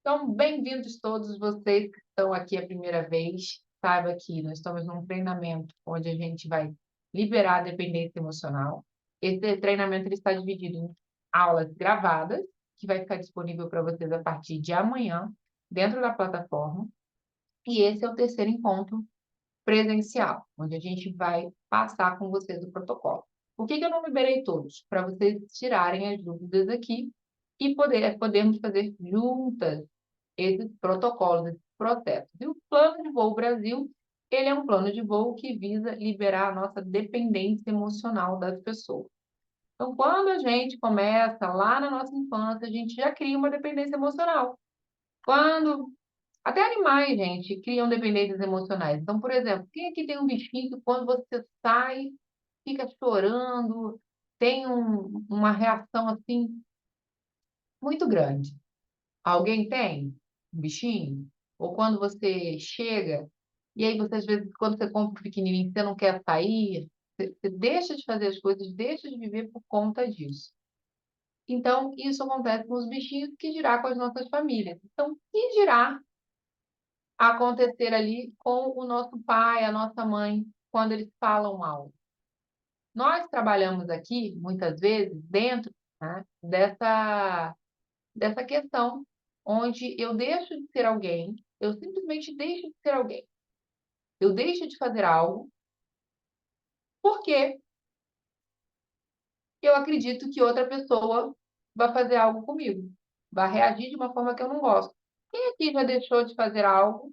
Então, bem-vindos todos vocês que estão aqui a primeira vez. Saiba que nós estamos num treinamento onde a gente vai liberar a dependência emocional. Esse treinamento ele está dividido em aulas gravadas, que vai ficar disponível para vocês a partir de amanhã, dentro da plataforma. E esse é o terceiro encontro presencial, onde a gente vai passar com vocês o protocolo. Por que eu não liberei todos? Para vocês tirarem as dúvidas aqui e podermos fazer juntas esses protocolos, esses processos. E o Plano de Voo Brasil, ele é um plano de voo que visa liberar a nossa dependência emocional das pessoas. Então, quando a gente começa lá na nossa infância, a gente já cria uma dependência emocional. Quando até animais, gente, criam dependências emocionais. Então, por exemplo, quem aqui tem um bichinho que quando você sai, fica chorando, tem uma reação assim muito grande? Alguém tem um bichinho? Ou quando você chega, e aí você, às vezes, quando você compra um pequenininho, você não quer sair, você deixa de fazer as coisas, deixa de viver por conta disso. Então, isso acontece com os bichinhos, que dirá com as nossas famílias. Então, que dirá acontecer ali com o nosso pai, a nossa mãe, quando eles falam algo? Nós trabalhamos aqui, muitas vezes, dentro, né, dessa questão, onde eu deixo de ser alguém, eu simplesmente deixo de ser alguém. Eu deixo de fazer algo porque eu acredito que outra pessoa vai fazer algo comigo, vai reagir de uma forma que eu não gosto. Quem aqui já deixou de fazer algo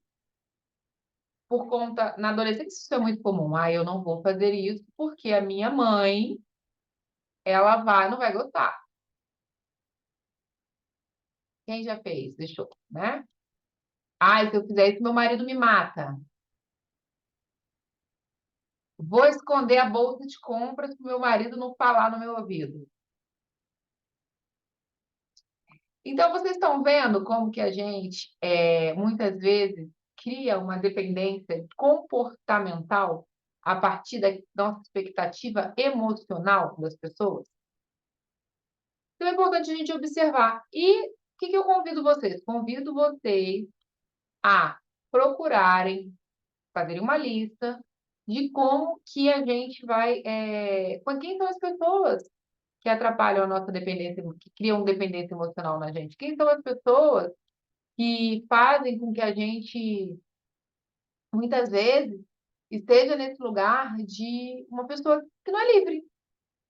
por conta, na adolescência isso é muito comum, eu não vou fazer isso porque a minha mãe, ela não vai gostar. Quem já fez? Deixou, né? Se eu fizer isso, meu marido me mata. Vou esconder a bolsa de compras para o meu marido não falar no meu ouvido. Então, vocês estão vendo como que a gente, muitas vezes, cria uma dependência comportamental a partir da nossa expectativa emocional das pessoas? Então, é importante a gente observar. E o que eu convido vocês? Convido vocês a procurarem, fazerem uma lista de como que a gente vai, com quem são as pessoas que atrapalham a nossa dependência, que criam dependência emocional na gente. Quem são as pessoas que fazem com que a gente, muitas vezes, esteja nesse lugar de uma pessoa que não é livre.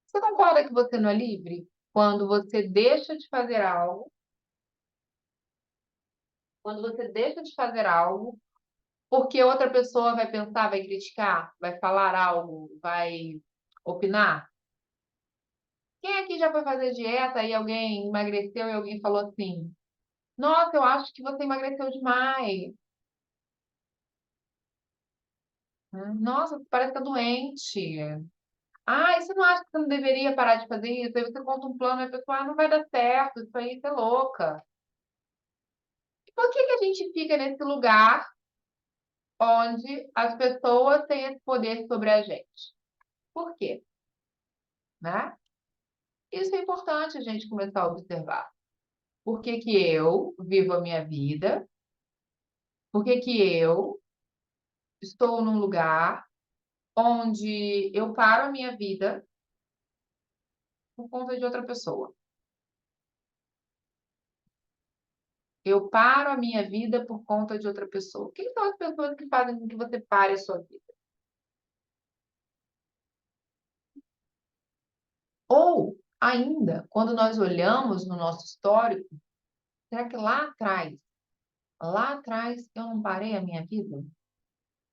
Você concorda que você não é livre? Quando você deixa de fazer algo, quando você deixa de fazer algo, porque outra pessoa vai pensar, vai criticar, vai falar algo, vai opinar? Quem aqui já foi fazer dieta e alguém emagreceu e alguém falou assim: Nossa, eu acho que você emagreceu demais. Nossa, você parece estar doente. Você não acha que você não deveria parar de fazer isso? Aí você conta um plano e a pessoa, não vai dar certo, isso aí, você é louca. E por que que a gente fica nesse lugar onde as pessoas têm esse poder sobre a gente? Por quê? Né? Isso é importante a gente começar a observar. Por que que eu vivo a minha vida? Por que que eu estou num lugar onde eu paro a minha vida por conta de outra pessoa? Eu paro a minha vida por conta de outra pessoa. Quem são as pessoas que fazem com que você pare a sua vida? Ou, ainda, quando nós olhamos no nosso histórico, será que lá atrás eu não parei a minha vida?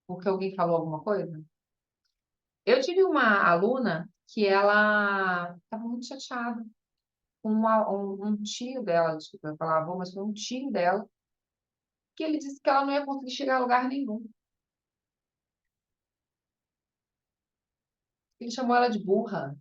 Porque alguém falou alguma coisa? Eu tive uma aluna que ela estava muito chateada com um tio dela, desculpa eu falar avô, mas foi um tio dela, que ele disse que ela não ia conseguir chegar a lugar nenhum. Ele chamou ela de burra.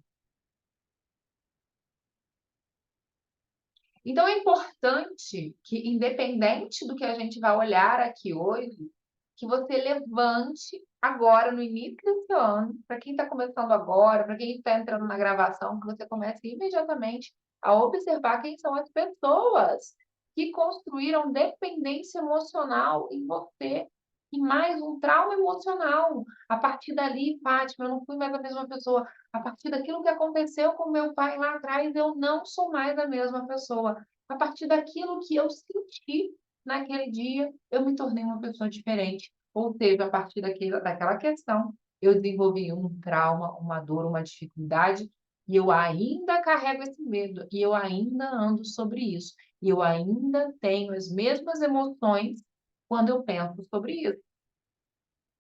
Então, é importante que, independente do que a gente vai olhar aqui hoje, que você levante agora, no início desse ano, para quem está começando agora, para quem está entrando na gravação, que você comece imediatamente a observar quem são as pessoas que construíram dependência emocional em você e mais um trauma emocional. A partir dali, Fátima, eu não fui mais a mesma pessoa. A partir daquilo que aconteceu com meu pai lá atrás, eu não sou mais a mesma pessoa. A partir daquilo que eu senti naquele dia, eu me tornei uma pessoa diferente. Ou seja, a partir daquela questão, eu desenvolvi um trauma, uma dor, uma dificuldade, e eu ainda carrego esse medo, e eu ainda ando sobre isso, e eu ainda tenho as mesmas emoções quando eu penso sobre isso.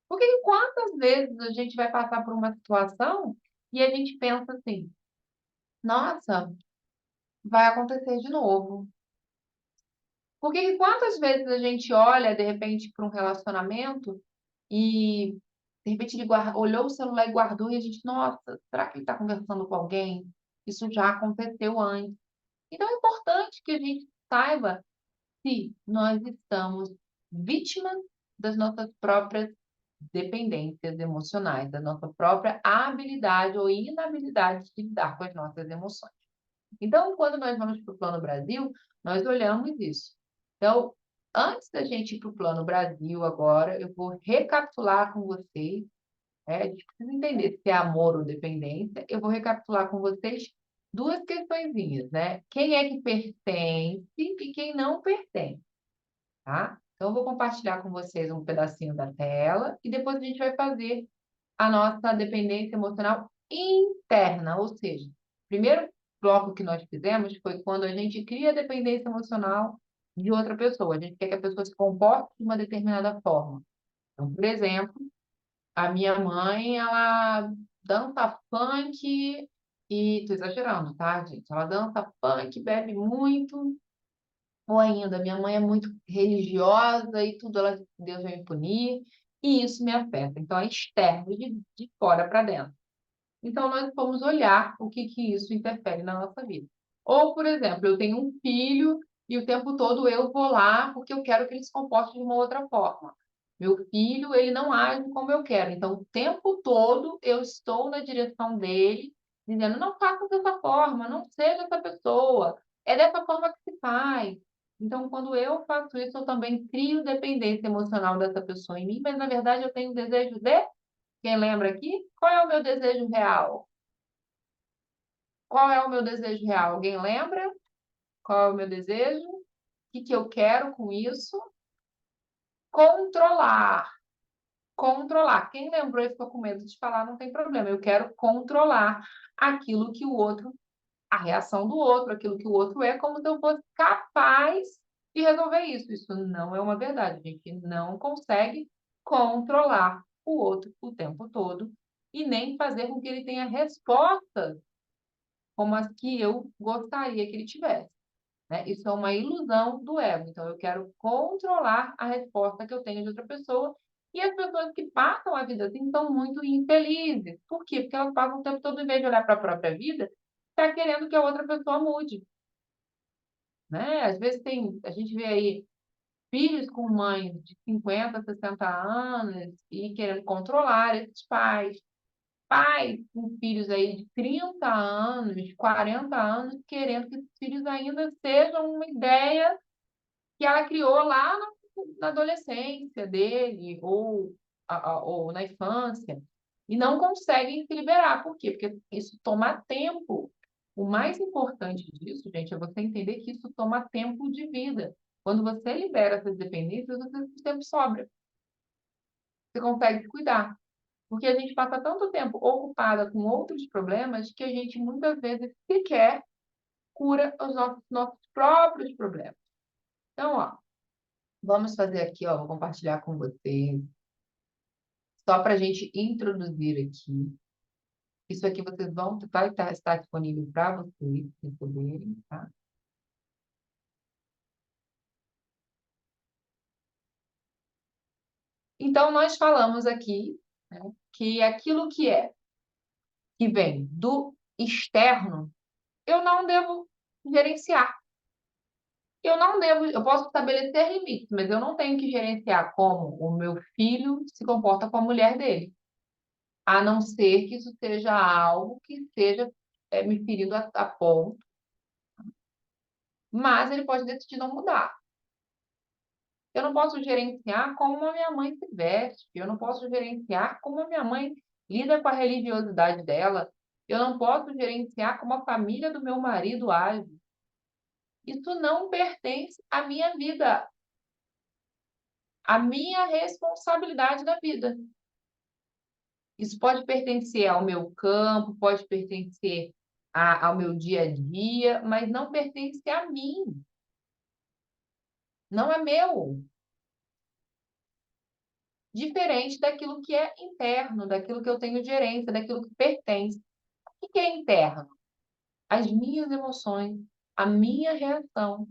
Porque quantas vezes a gente vai passar por uma situação e a gente pensa assim: nossa, vai acontecer de novo. Porque quantas vezes a gente olha, de repente, para um relacionamento e, de repente, ele olhou o celular e guardou, e a gente, nossa, será que ele está conversando com alguém? Isso já aconteceu antes. Então, é importante que a gente saiba se nós estamos vítimas das nossas próprias dependências emocionais, da nossa própria habilidade ou inabilidade de lidar com as nossas emoções. Então, quando nós vamos para o Plano Brasil, nós olhamos isso. Então, antes da gente ir para o Plano Brasil agora, eu vou recapitular com vocês, a gente precisa entender se é amor ou dependência, eu vou recapitular com vocês duas questõezinhas, né? Quem é que pertence e quem não pertence, tá? Então, eu vou compartilhar com vocês um pedacinho da tela e depois a gente vai fazer a nossa dependência emocional interna, ou seja, o primeiro bloco que nós fizemos foi quando a gente cria a dependência emocional de outra pessoa. A gente quer que a pessoa se comporte de uma determinada forma. Então, por exemplo, a minha mãe, ela dança funk e tô exagerando, tá, gente? Ela dança funk, bebe muito, ou ainda, minha mãe é muito religiosa e tudo ela, Deus vai me punir, e isso me afeta. Então, é externo, de fora para dentro. Então, nós vamos olhar o que que isso interfere na nossa vida. Ou, por exemplo, eu tenho um filho e o tempo todo eu vou lá porque eu quero que ele se comporte de uma outra forma. Meu filho, ele não age como eu quero. Então, o tempo todo eu estou na direção dele, dizendo: não faça dessa forma, não seja essa pessoa. É dessa forma que se faz. Então, quando eu faço isso, eu também crio dependência emocional dessa pessoa em mim, mas na verdade eu tenho o desejo de quem lembra aqui? Qual é o meu desejo real? Qual é o meu desejo real? Alguém lembra? Qual é o meu desejo? O que que eu quero com isso? Controlar. Controlar. Quem lembrou e ficou com medo de falar, não tem problema. Eu quero controlar aquilo que o outro, a reação do outro, aquilo que o outro é, como se eu fosse capaz de resolver isso. Isso não é uma verdade. A gente não consegue controlar o outro o tempo todo e nem fazer com que ele tenha respostas como as que eu gostaria que ele tivesse, né? Isso é uma ilusão do ego. Então, eu quero controlar a resposta que eu tenho de outra pessoa. E as pessoas que passam a vida assim são muito infelizes. Por quê? Porque elas passam o tempo todo, em vez de olhar para a própria vida, está querendo que a outra pessoa mude, né? Às vezes a gente vê aí filhos com mães de 50, 60 anos e querendo controlar esses pais. Pais com filhos aí de 30 anos, 40 anos, querendo que os filhos ainda sejam uma ideia que ela criou lá na adolescência dele, ou na infância, e não conseguem se liberar. Por quê? Porque isso toma tempo. O mais importante disso, gente, é você entender que isso toma tempo de vida. Quando você libera essas dependências, você o tempo sobra. Você consegue se cuidar. Porque a gente passa tanto tempo ocupada com outros problemas que a gente muitas vezes sequer cura os nossos próprios problemas. Então, ó, vamos fazer aqui, ó, vou compartilhar com vocês, só para a gente introduzir aqui. Isso aqui vocês vai estar disponível para vocês receberem, tá? Então, nós falamos aqui, né, que aquilo que vem do externo, eu não devo gerenciar. Eu posso estabelecer limites, mas eu não tenho que gerenciar como o meu filho se comporta com a mulher dele, a não ser que isso seja algo que esteja me ferindo a ponto mas ele pode decidir não mudar. Eu não posso gerenciar como a minha mãe se veste, eu não posso gerenciar como a minha mãe lida com a religiosidade dela, eu não posso gerenciar como a família do meu marido age. Isso não pertence à minha vida, à minha responsabilidade da vida. Isso pode pertencer ao meu campo, pode pertencer ao meu dia a dia, mas não pertence a mim, não é meu. Diferente daquilo que é interno, daquilo que eu tenho gerência, daquilo que pertence. O que é interno? As minhas emoções, a minha reação.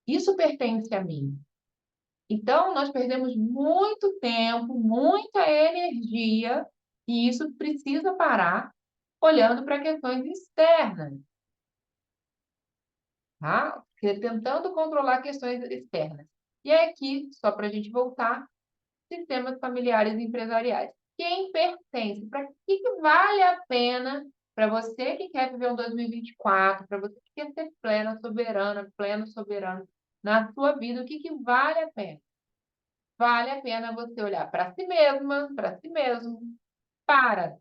Isso pertence a mim. Então, nós perdemos muito tempo, muita energia, e isso precisa parar olhando para questões externas, tá? Tentando controlar questões externas. E aqui, só para a gente voltar, sistemas familiares e empresariais. Quem pertence? Para que vale a pena para você que quer viver um 2024, para você que quer ser plena, soberana, pleno, soberano na sua vida, o que vale a pena? Vale a pena você olhar para si mesma, para si mesmo, para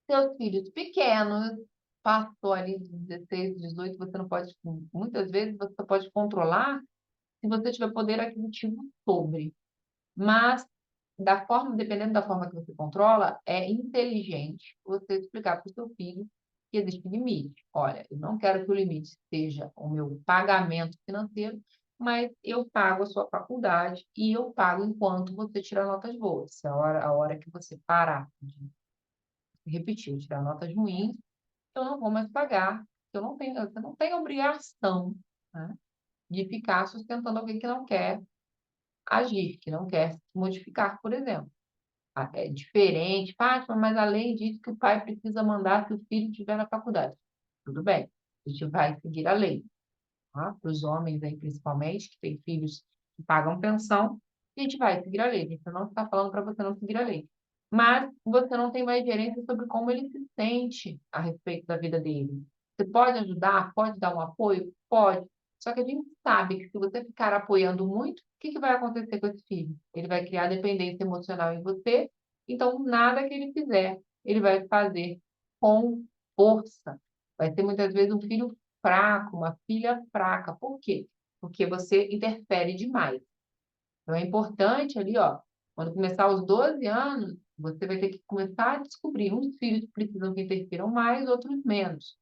seus filhos pequenos, passou ali de 16, 18, você não pode, muitas vezes você pode controlar se você tiver poder aquisitivo sobre. Mas dependendo da forma que você controla, é inteligente você explicar para o seu filho que existe limite. Olha, eu não quero que o limite seja o meu pagamento financeiro, mas eu pago a sua faculdade e eu pago enquanto você tira notas boas. Se a hora que você parar de repetir, tirar notas ruins, eu não vou mais pagar. Você não tem obrigação, né, de ficar sustentando alguém que não quer agir, que não quer se modificar, por exemplo. É diferente. Fátima, mas além disso que o pai precisa mandar se o filho estiver na faculdade. Tudo bem, a gente vai seguir a lei, tá? Para os homens aí, principalmente, que têm filhos que pagam pensão, a gente vai seguir a lei. A gente não está falando para você não seguir a lei. Mas você não tem mais gerência sobre como ele se sente a respeito da vida dele. Você pode ajudar? Pode dar um apoio? Pode. Só que a gente sabe que se você ficar apoiando muito, o que vai acontecer com esse filho? Ele vai criar dependência emocional em você, então nada que ele fizer, ele vai fazer com força. Vai ser muitas vezes um filho fraco, uma filha fraca. Por quê? Porque você interfere demais. Então é importante ali, ó, quando começar os 12 anos, você vai ter que começar a descobrir. Uns filhos precisam que interfiram mais, outros menos.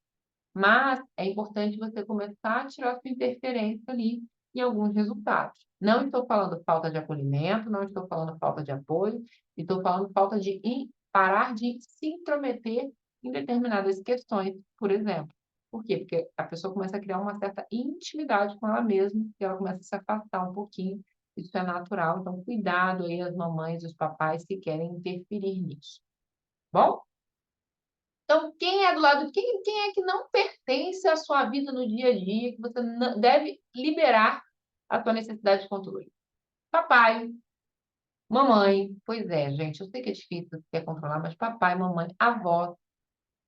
Mas é importante você começar a tirar sua interferência ali em alguns resultados. Não estou falando falta de acolhimento, não estou falando falta de apoio, estou falando falta de parar de se intrometer em determinadas questões, por exemplo. Por quê? Porque a pessoa começa a criar uma certa intimidade com ela mesma e ela começa a se afastar um pouquinho. Isso é natural, então cuidado aí as mamães e os papais que querem interferir nisso. Bom? Então, quem é do lado, quem é que não pertence à sua vida no dia a dia, que você deve liberar a sua necessidade de controle? Papai, mamãe, pois é, gente, eu sei que é difícil você quer controlar, mas papai, mamãe, avós,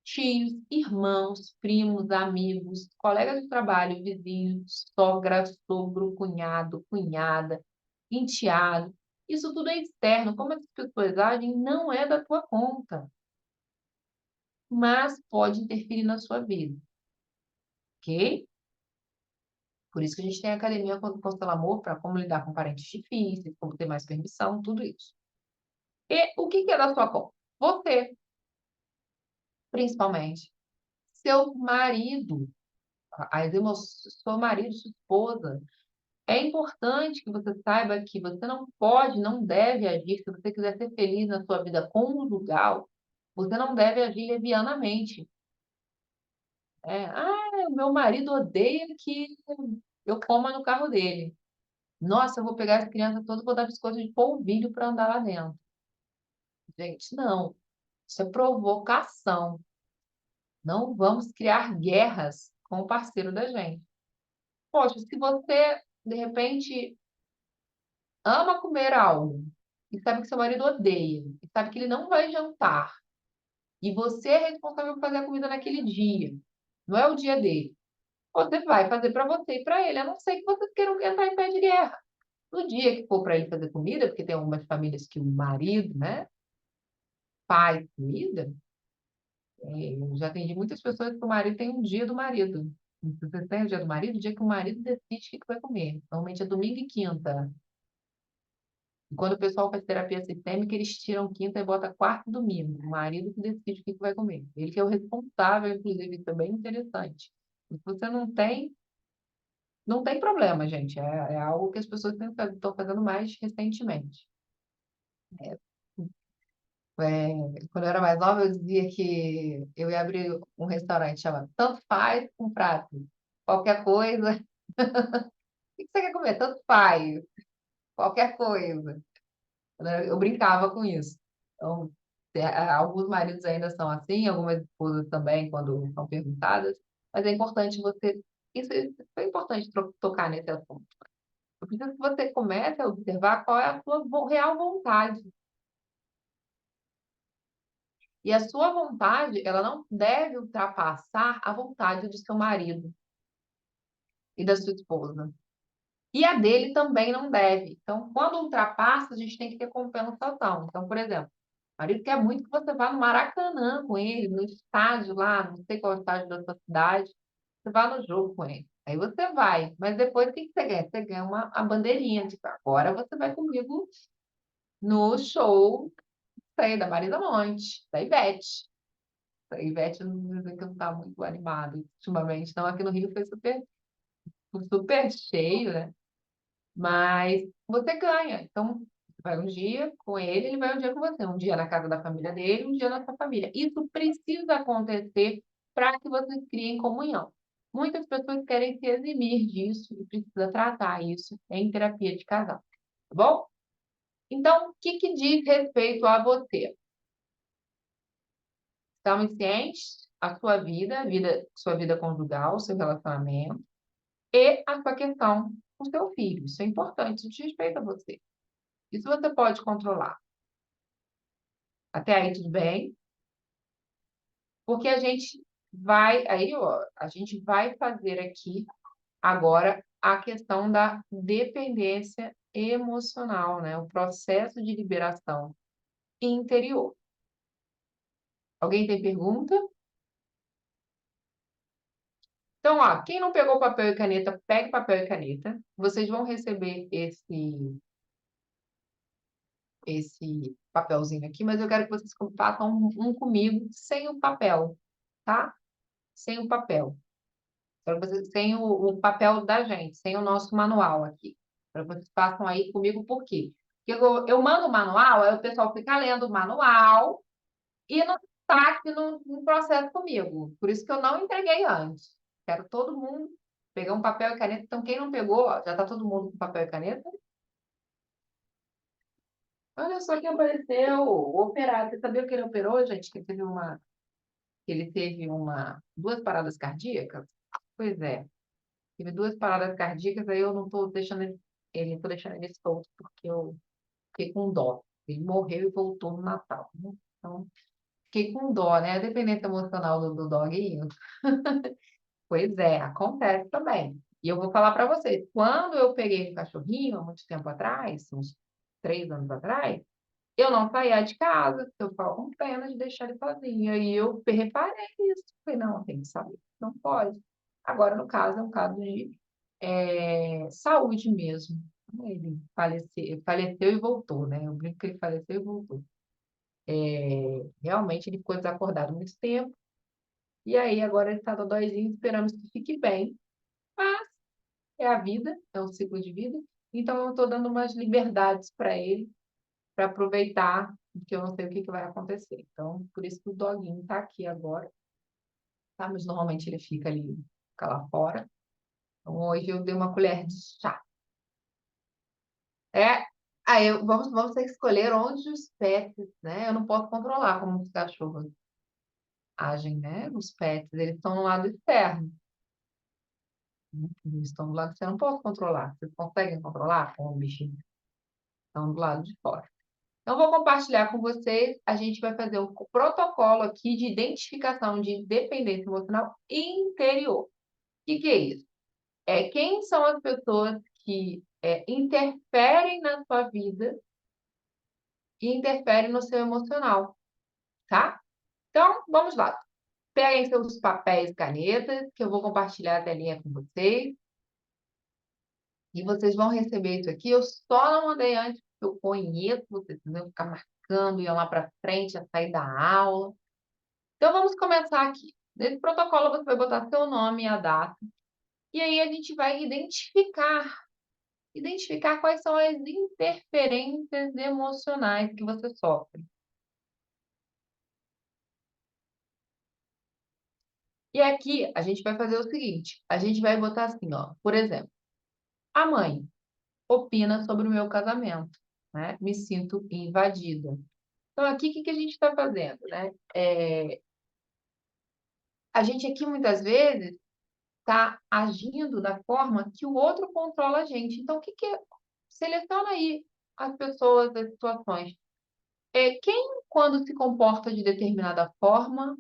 tios, irmãos, primos, amigos, colegas de trabalho, vizinhos, sogra, sogro, cunhado, cunhada, enteado, isso tudo é externo. Como essas pessoas agem não é da tua conta, mas pode interferir na sua vida, ok? Por isso que a gente tem a academia Constela Amor para como lidar com parentes difíceis, como ter mais permissão, tudo isso. E o que é da sua conta? Você, principalmente. Seu marido, seu marido, sua esposa. É importante que você saiba que você não pode, não deve agir, se você quiser ser feliz na sua vida conjugal, você não deve agir levianamente. O meu marido odeia que eu coma no carro dele. Nossa, eu vou pegar as crianças todas e vou dar biscoito de polvilho para andar lá dentro. Gente, não. Isso é provocação. Não vamos criar guerras com o parceiro da gente. Poxa, se você, de repente, ama comer algo e sabe que seu marido odeia, e sabe que ele não vai jantar, E você é responsável por fazer a comida naquele dia. Não é o dia dele. Você vai fazer para você e para ele, a não ser que vocês queiram entrar em pé de guerra. No dia que for para ele fazer comida, porque tem algumas famílias que o marido, né, faz comida, eu já atendi muitas pessoas que o marido tem um dia do marido. Você tem o dia do marido, o dia que o marido decide o que vai comer. Normalmente é domingo e quinta. E quando o pessoal faz terapia sistêmica, eles tiram quinta e botam quarta e domingo. O marido que decide o que vai comer. Ele que é o responsável, inclusive, isso é bem interessante. Se você não tem, não tem problema, gente. É algo que as pessoas estão fazendo mais recentemente. É, quando eu era mais nova, eu dizia que eu ia abrir um restaurante chamado Tanto Faz com Prato. Qualquer coisa. O que você quer comer? Tanto faz. Qualquer coisa. Eu brincava com isso. Então, alguns maridos ainda são assim, algumas esposas também, quando são perguntadas. Mas é importante você. Isso é importante tocar nesse assunto. Eu preciso que você comece a observar qual é a sua real vontade. E a sua vontade, ela não deve ultrapassar a vontade do seu marido e da sua esposa. E a dele também não deve. Então, quando ultrapassa, a gente tem que ter compensação. Então, por exemplo, o marido quer muito que você vá no Maracanã com ele, no estádio lá, não sei qual é o estádio da sua cidade, você vá no jogo com ele. Aí você vai, mas depois o que que você ganha? Você ganha a bandeirinha, tipo, agora você vai comigo no show, sei, da Marisa Monte, da Ivete. A Ivete não que não está muito animada ultimamente. Então, aqui no Rio foi super cheio, né? Mas você ganha. Então, você vai um dia com ele, ele vai um dia com você. Um dia na casa da família dele, um dia na sua família. Isso precisa acontecer para que vocês criem comunhão. Muitas pessoas querem se eximir disso e precisa tratar isso em terapia de casal, tá bom? Então, o que que diz respeito a você? Estamos cientes a vida, sua vida conjugal, seu relacionamento e a sua questão com seu filho. Isso é importante, isso diz respeito a você. Isso você pode controlar. Até aí tudo bem, porque a gente vai fazer aqui agora a questão da dependência emocional, né? O processo de liberação interior. Alguém tem pergunta? Então, ó, quem não pegou papel e caneta, pegue papel e caneta. Vocês vão receber esse papelzinho aqui, mas eu quero que vocês façam um comigo sem o papel, tá? Sem o papel. Para vocês, sem o papel da gente, sem o nosso manual aqui. Para vocês façam aí comigo, por quê? Porque eu mando o manual, aí o pessoal fica lendo o manual e não está aqui no processo comigo. Por isso que eu não entreguei antes. Quero todo mundo pegar um papel e caneta. Então, quem não pegou, ó, já está todo mundo com papel e caneta? Olha só quem apareceu, o operado. Você sabia que ele operou, gente? Que ele teve duas paradas cardíacas? Pois é. Tive duas paradas cardíacas, aí eu não estou deixando tô deixando ele solto, porque eu fiquei com dó. Ele morreu e voltou no Natal, né? Então, fiquei com dó, né? A dependência emocional do doguinho. Pois é, acontece também. E eu vou falar para vocês, quando eu peguei um cachorrinho, há muito tempo atrás, uns 3 anos atrás, eu não saía de casa, porque eu ficava com pena de deixar ele sozinho. Aí eu reparei isso. Falei, não, tem que sair, não pode. Agora, no caso, é um caso de saúde mesmo. Ele faleceu e voltou, né? Eu brinco que ele faleceu e voltou. Realmente ele ficou desacordado muito tempo. E aí agora ele está dodóizinho, esperamos que fique bem. Mas é a vida, é um ciclo de vida. Então eu estou dando umas liberdades para ele, para aproveitar, porque eu não sei o que vai acontecer. Então, por isso que o doguinho está aqui agora, tá? Mas normalmente ele fica lá fora. Então, hoje eu dei uma colher de chá. É, vamos ter que escolher onde os pets, né? Eu não posso controlar como os cachorros agem, né? Os pets, eles estão no lado externo, né? Eles estão do lado que você não pode controlar. Vocês conseguem controlar como o bichinho? Estão do lado de fora. Então, vou compartilhar com vocês. A gente vai fazer o protocolo aqui de identificação de dependência emocional interior. O que que é isso? Quem são as pessoas que interferem na sua vida e interferem no seu emocional, tá? Então, vamos lá. Peguem seus papéis e canetas, que eu vou compartilhar a telinha com vocês. E vocês vão receber isso aqui. Eu só não mandei antes, porque eu conheço vocês, vocês vão ficar marcando, iam lá para frente, a sair da aula. Então, vamos começar aqui. Nesse protocolo, você vai botar seu nome e a data. E aí, a gente vai identificar quais são as interferências emocionais que você sofre. E aqui, a gente vai fazer o seguinte. A gente vai botar assim, ó. Por exemplo, a mãe opina sobre o meu casamento, né? Me sinto invadida. Então, aqui, o que que a gente está fazendo, né? A gente aqui, muitas vezes, está agindo da forma que o outro controla a gente. Então, o que que é? Seleciona aí as pessoas, as situações. Quem, quando se comporta de determinada forma,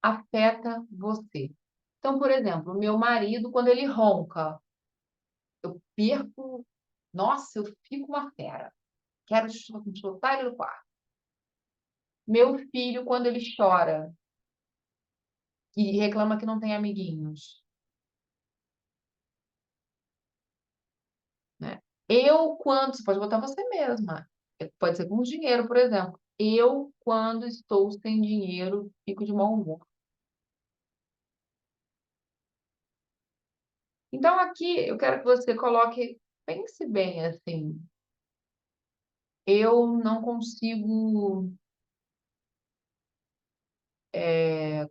afeta você? Então, por exemplo, o meu marido, quando ele ronca, eu perco... Nossa, eu fico uma fera. Quero chutar ele no quarto. Meu filho, quando ele chora e reclama que não tem amiguinhos, né? Você pode botar você mesma. Pode ser com dinheiro, por exemplo. Eu, quando estou sem dinheiro, fico de mau humor. Então, aqui, eu quero que você coloque, pense bem, assim, eu não consigo,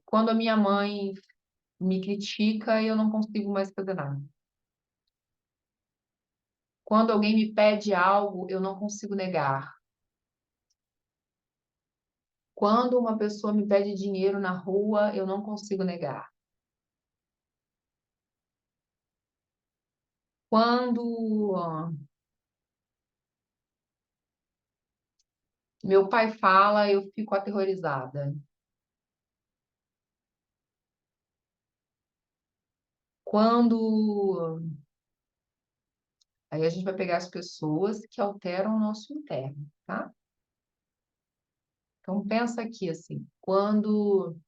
quando a minha mãe me critica, eu não consigo mais fazer nada. Quando alguém me pede algo, eu não consigo negar. Quando uma pessoa me pede dinheiro na rua, eu não consigo negar. Quando meu pai fala, eu fico aterrorizada. Quando... Aí a gente vai pegar as pessoas que alteram o nosso interno, tá? Então pensa aqui assim, quando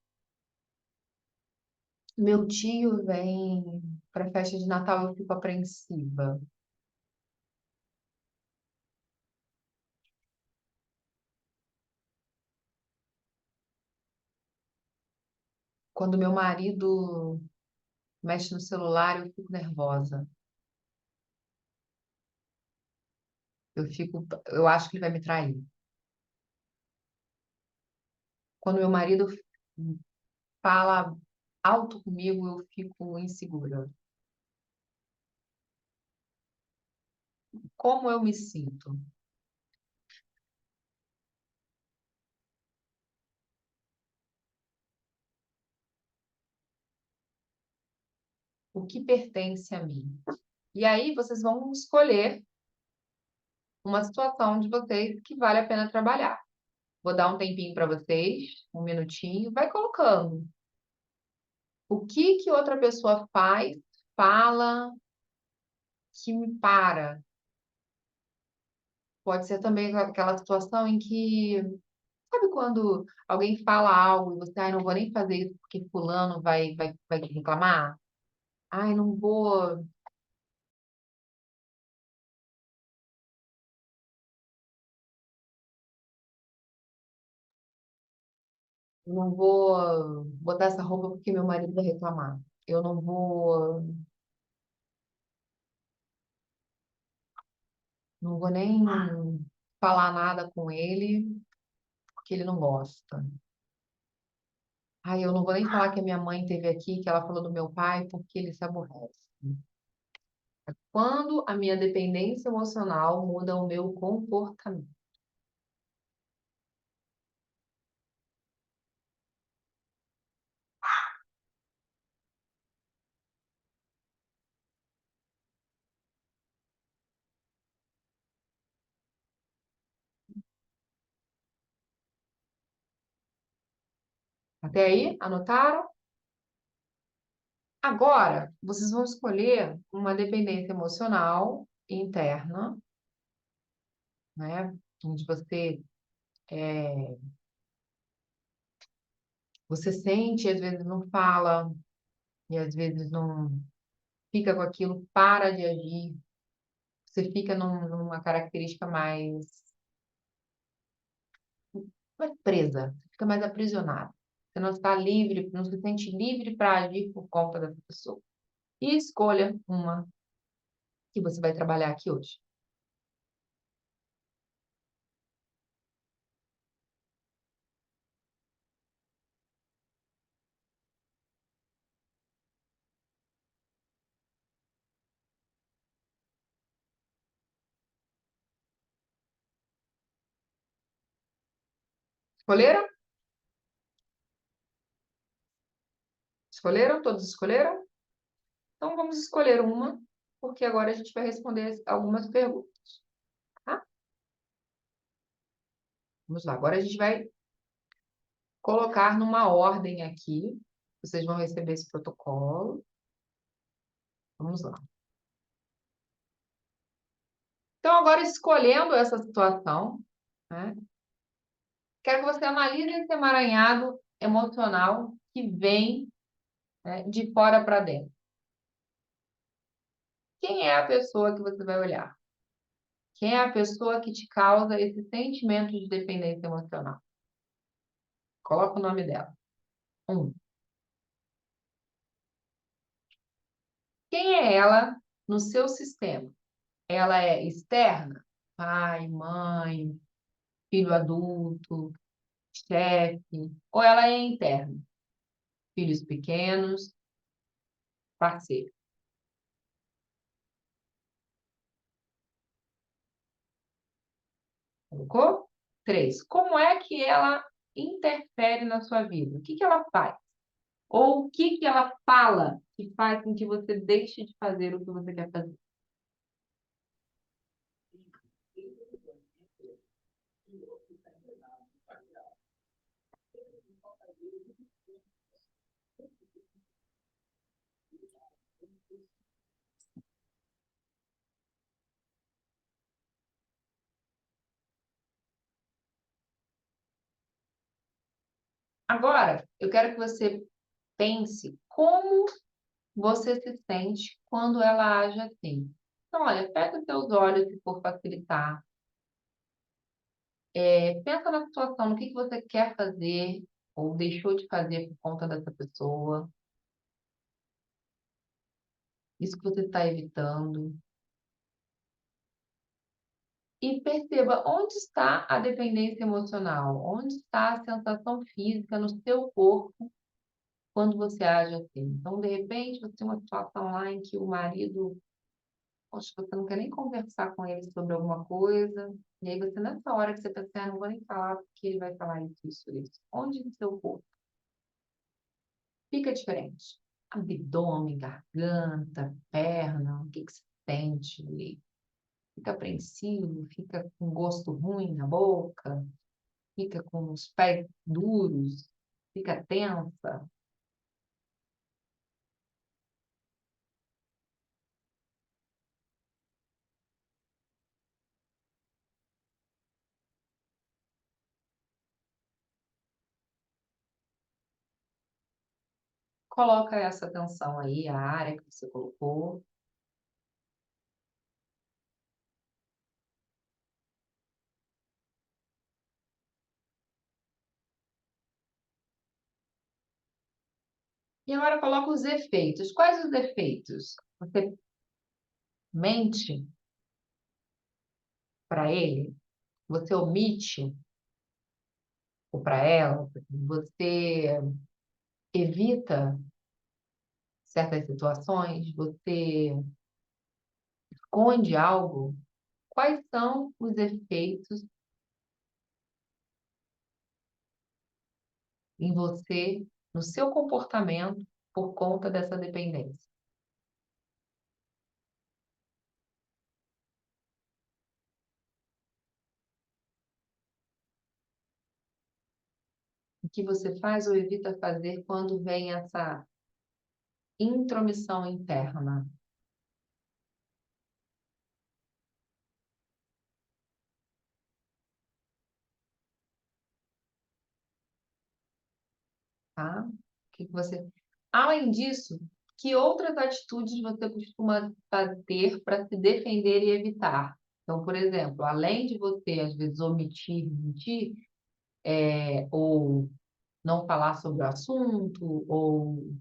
meu tio vem para a festa de Natal, eu fico apreensiva. Quando meu marido mexe no celular, eu fico nervosa. Eu acho que ele vai me trair. Quando meu marido fala alto comigo, eu fico insegura. Como eu me sinto? O que pertence a mim? E aí vocês vão escolher uma situação de vocês que vale a pena trabalhar. Vou dar um tempinho para vocês, um minutinho, vai colocando. O que que outra pessoa faz, fala, que me para? Pode ser também aquela situação em que, sabe quando alguém fala algo e você, ai, não vou nem fazer isso porque fulano vai reclamar? Ai, não vou botar essa roupa porque meu marido vai reclamar. Eu não vou nem falar nada com ele porque ele não gosta. Ai, eu não vou nem falar que a minha mãe esteve aqui, que ela falou do meu pai, porque ele se aborrece. Quando a minha dependência emocional muda o meu comportamento. Até aí, anotaram? Agora, vocês vão escolher uma dependência emocional interna, né? Onde você sente, e às vezes não fala, e às vezes não fica com aquilo, para de agir. Você fica numa característica mais presa, você fica mais aprisionada. Você não está livre, não se sente livre para agir por conta dessa pessoa. E escolha uma que você vai trabalhar aqui hoje. Escolheram? Escolheram? Todos escolheram? Então vamos escolher uma, porque agora a gente vai responder algumas perguntas, tá? Vamos lá. Agora a gente vai colocar numa ordem aqui. Vocês vão receber esse protocolo. Vamos lá. Então, agora escolhendo essa situação, né? Quero que você analise esse emaranhado emocional que vem, né, de fora para dentro. Quem é a pessoa que você vai olhar? Quem é a pessoa que te causa esse sentimento de dependência emocional? Coloca o nome dela. 1. Quem é ela no seu sistema? Ela é externa? Pai, mãe, filho adulto, chefe? Ou ela é interna? Filhos pequenos, parceiro? Colocou? 3. Como é que ela interfere na sua vida? O que que ela faz? Ou o que que ela fala que faz com que você deixe de fazer o que você quer fazer? Agora, eu quero que você pense como você se sente quando ela age assim. Então, olha, fecha os seus olhos se for facilitar. Pensa na situação, no que você quer fazer ou deixou de fazer por conta dessa pessoa. Isso que você está evitando. E perceba onde está a dependência emocional, onde está a sensação física no seu corpo quando você age assim. Então, de repente, você tem uma situação lá em que o marido, poxa, você não quer nem conversar com ele sobre alguma coisa, e aí você, nessa hora que você pensa, ah, não vou nem falar porque ele vai falar isso, isso, isso. Onde no seu corpo fica diferente? Abdômen, garganta, perna, o que que você sente ali? Fica apreensivo, fica com gosto ruim na boca, fica com os pés duros, fica tensa. Coloca essa atenção aí, a área que você colocou. E agora coloca os efeitos. Quais os efeitos? Você mente para ele? Você omite ou para ela? Você evita certas situações? Você esconde algo? Quais são os efeitos em você, no seu comportamento, por conta dessa dependência? que você faz ou evita fazer quando vem essa intromissão interna? Tá? O que que você... Além disso, que outras atitudes você costuma ter para se defender e evitar? Então, por exemplo, além de você, às vezes, omitir, mentir, ou não falar sobre o assunto, ou o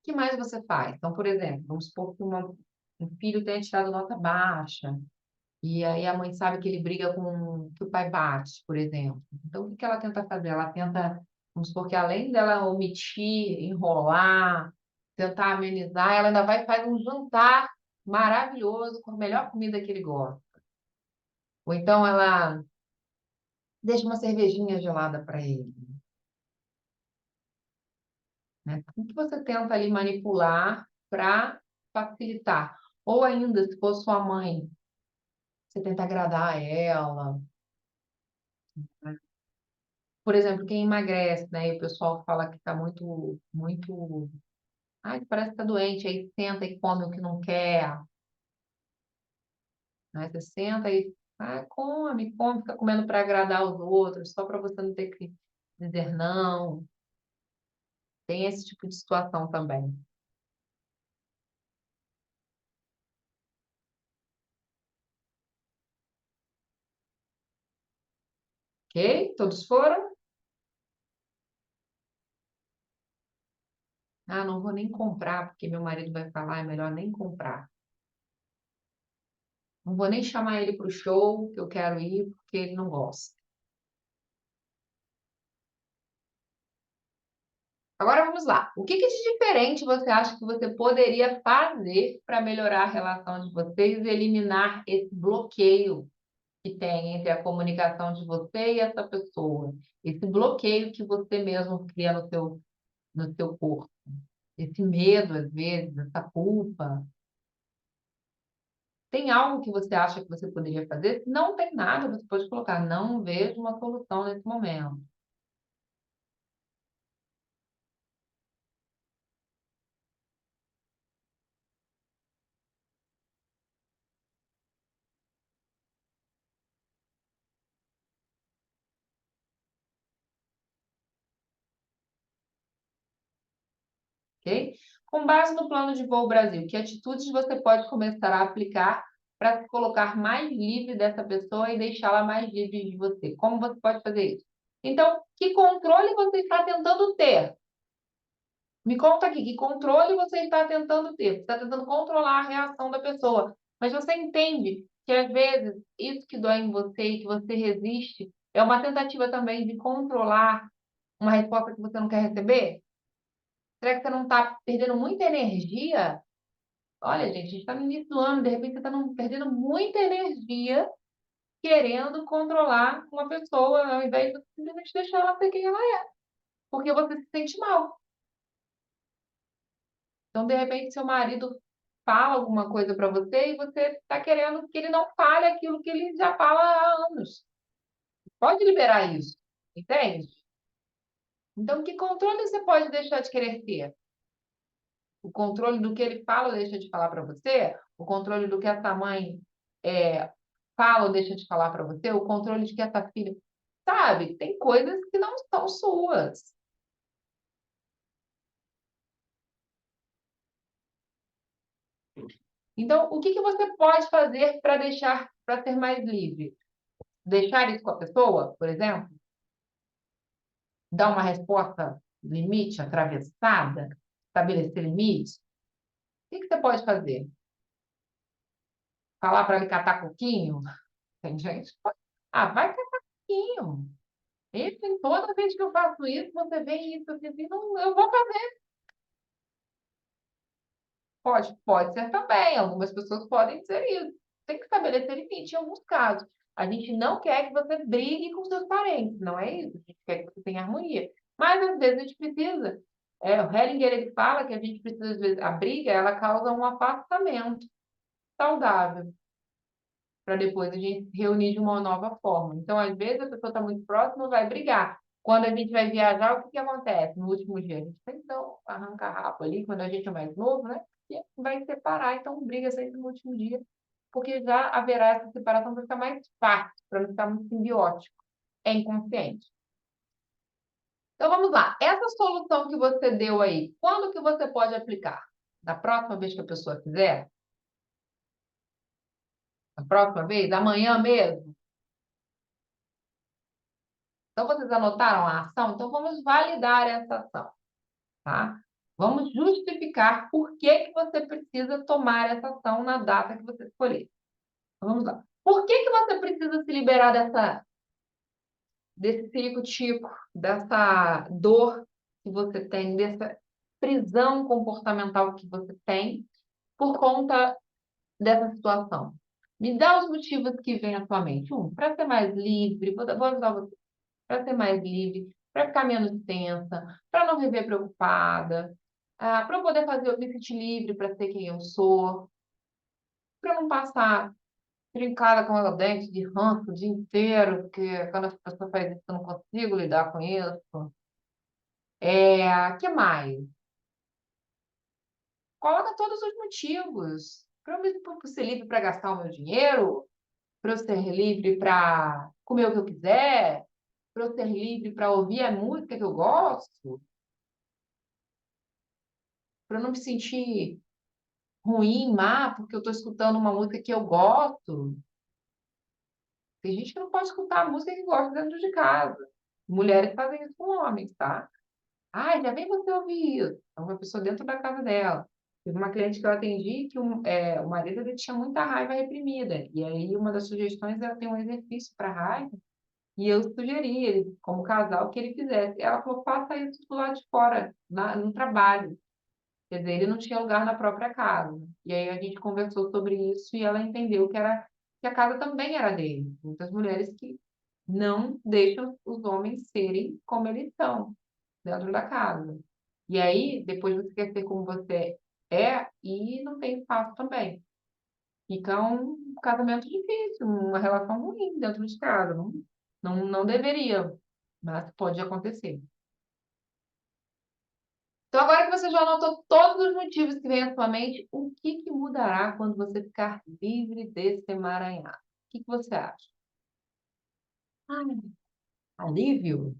que mais você faz? Então, por exemplo, vamos supor que um filho tenha tirado nota baixa, e aí a mãe sabe que ele briga com que o pai bate, por exemplo. Então, o que que ela tenta fazer? Ela tenta, vamos supor que além dela omitir, enrolar, tentar amenizar, ela ainda vai e faz um jantar maravilhoso com a melhor comida que ele gosta. Ou então ela deixa uma cervejinha gelada para ele, né? O que você tenta ali manipular para facilitar? Ou ainda, se for sua mãe, você tenta agradar ela, né? Por exemplo, quem emagrece, né? E o pessoal fala que está muito. Ai, parece que está doente, aí senta e come o que não quer, né? Você senta e come, come, fica comendo para agradar os outros, só para você não ter que dizer não. Tem esse tipo de situação também. Ok? Todos foram? Ah, não vou nem comprar, porque meu marido vai falar, é melhor nem comprar. Não vou nem chamar ele para o show, que eu quero ir, porque ele não gosta. Agora vamos lá. O que que de diferente você acha que você poderia fazer para melhorar a relação de vocês e eliminar esse bloqueio que tem entre a comunicação de você e essa pessoa? Esse bloqueio que você mesmo cria no seu corpo. Esse medo, às vezes, essa culpa. Tem algo que você acha que você poderia fazer? Se não tem nada, você pode colocar, não vejo uma solução nesse momento. Ok? Com base no plano de voo Brasil, que atitudes você pode começar a aplicar para se colocar mais livre dessa pessoa e deixá-la mais livre de você? Como você pode fazer isso? Então, que controle você está tentando ter? Me conta aqui, que controle você está tentando ter? Você está tentando controlar a reação da pessoa, mas você entende que às vezes isso que dói em você e que você resiste é uma tentativa também de controlar uma resposta que você não quer receber? Será que você não está perdendo muita energia? Olha, gente, a gente está no início do ano, de repente você está perdendo muita energia querendo controlar uma pessoa, ao invés de simplesmente deixar ela ser quem ela é, porque você se sente mal. Então, de repente, seu marido fala alguma coisa para você e você está querendo que ele não fale aquilo que ele já fala há anos. Pode liberar isso, entende? Então, que controle você pode deixar de querer ter? O controle do que ele fala ou deixa de falar para você? O controle do que essa mãe é, fala ou deixa de falar para você? O controle de que essa filha... Sabe? Tem coisas que não são suas. Então, o que que você pode fazer para deixar, para ser mais livre? Deixar isso com a pessoa, por exemplo? Dar uma resposta limite, atravessada? Estabelecer limites? O que que você pode fazer? Falar para ele catar coquinho? Tem gente que pode... Ah, vai catar coquinho. E toda vez que eu faço isso, você vem isso, eu fiz assim, não, eu vou fazer. Pode ser também. Algumas pessoas podem dizer isso. Tem que estabelecer limite em alguns casos. A gente não quer que você brigue com seus parentes, não é isso? A gente quer que você tenha harmonia. Mas às vezes a gente precisa. O Hellinger ele fala que a gente precisa, às vezes, a briga ela causa um afastamento saudável para depois a gente se reunir de uma nova forma. Então, às vezes, a pessoa está muito próxima, vai brigar. Quando a gente vai viajar, o que que acontece? No último dia, a gente tem então arranca rabo ali, quando a gente é mais novo, né? E vai separar, então briga sempre no último dia, porque já haverá essa separação para ficar mais fácil, para não ficar muito simbiótico. É inconsciente. Então vamos lá. Essa solução que você deu aí, quando que você pode aplicar? Da próxima vez que a pessoa quiser? A próxima vez? Amanhã mesmo? Então, vocês anotaram a ação? Então, vamos validar essa ação, tá? Vamos justificar por que que você precisa tomar essa ação na data que você escolher. Então, vamos lá. Por que que você precisa se liberar desse circo-tico, dessa dor que você tem, dessa prisão comportamental que você tem por conta dessa situação? Me dá os motivos que vêm à sua mente. Para ser mais livre, vou ajudar você, para ser mais livre, para ficar menos tensa, para não viver preocupada, para eu poder fazer, eu me sentir livre para ser quem eu sou, para não passar trincada com o dente de ranço o dia inteiro, porque quando a pessoa faz isso, eu não consigo lidar com isso. Que mais? Coloca todos os motivos. Para eu ser livre para gastar o meu dinheiro, para eu ser livre para comer o que eu quiser, para eu ser livre para ouvir a música que eu gosto, para eu não me sentir ruim, má, porque eu estou escutando uma música que eu gosto. Tem gente que não pode escutar a música que gosta dentro de casa. Mulheres fazem isso com homens, tá? Ah, já vem você ouvir isso. É uma pessoa dentro da casa dela. Teve uma cliente que eu atendi que o marido ele tinha muita raiva reprimida. E aí, uma das sugestões era ter um exercício para raiva. E eu sugeri, ele, como casal, que ele fizesse. Ela falou, faça isso do lado de fora, no trabalho. Quer dizer, ele não tinha lugar na própria casa. E aí a gente conversou sobre isso e ela entendeu que a casa também era dele. Muitas mulheres que não deixam os homens serem como eles são, dentro da casa. E aí, depois você quer ser como você é e não tem espaço também. Fica um casamento difícil, uma relação ruim dentro de casa. Não deveria, mas pode acontecer. Então, agora que você já anotou todos os motivos que vêm à sua mente, o que que mudará quando você ficar livre desse emaranhado? O que que você acha? Ai, alívio?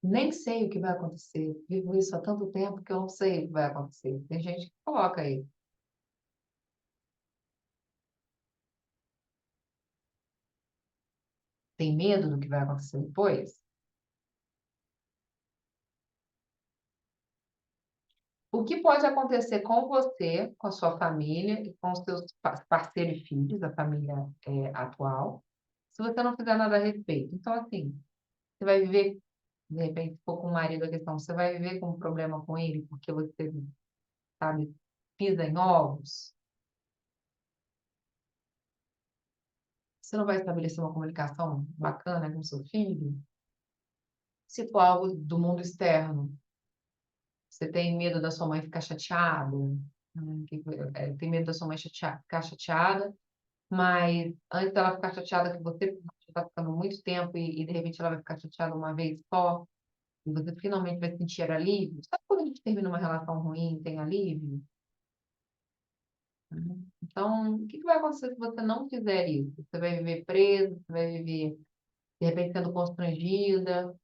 Nem sei o que vai acontecer. Vivo isso há tanto tempo que eu não sei o que vai acontecer. Tem gente que coloca aí. Tem medo do que vai acontecer depois? O que pode acontecer com você, com a sua família e com os seus parceiros e filhos, a família atual, se você não fizer nada a respeito? Então, assim, você vai viver, de repente, se for com o marido a questão, você vai viver com um problema com ele porque você, sabe, pisa em ovos? Você não vai estabelecer uma comunicação bacana com seu filho? Se for algo do mundo externo, você tem medo da sua mãe ficar chateada? Tem medo da sua mãe ficar chateada, mas antes dela ficar chateada que você está ficando muito tempo e de repente ela vai ficar chateada uma vez só, e você finalmente vai sentir alívio. Sabe quando a gente termina uma relação ruim e tem alívio? Uhum. Então, o que que vai acontecer se você não fizer isso? Você vai viver preso, você vai viver, de repente, sendo constrangida,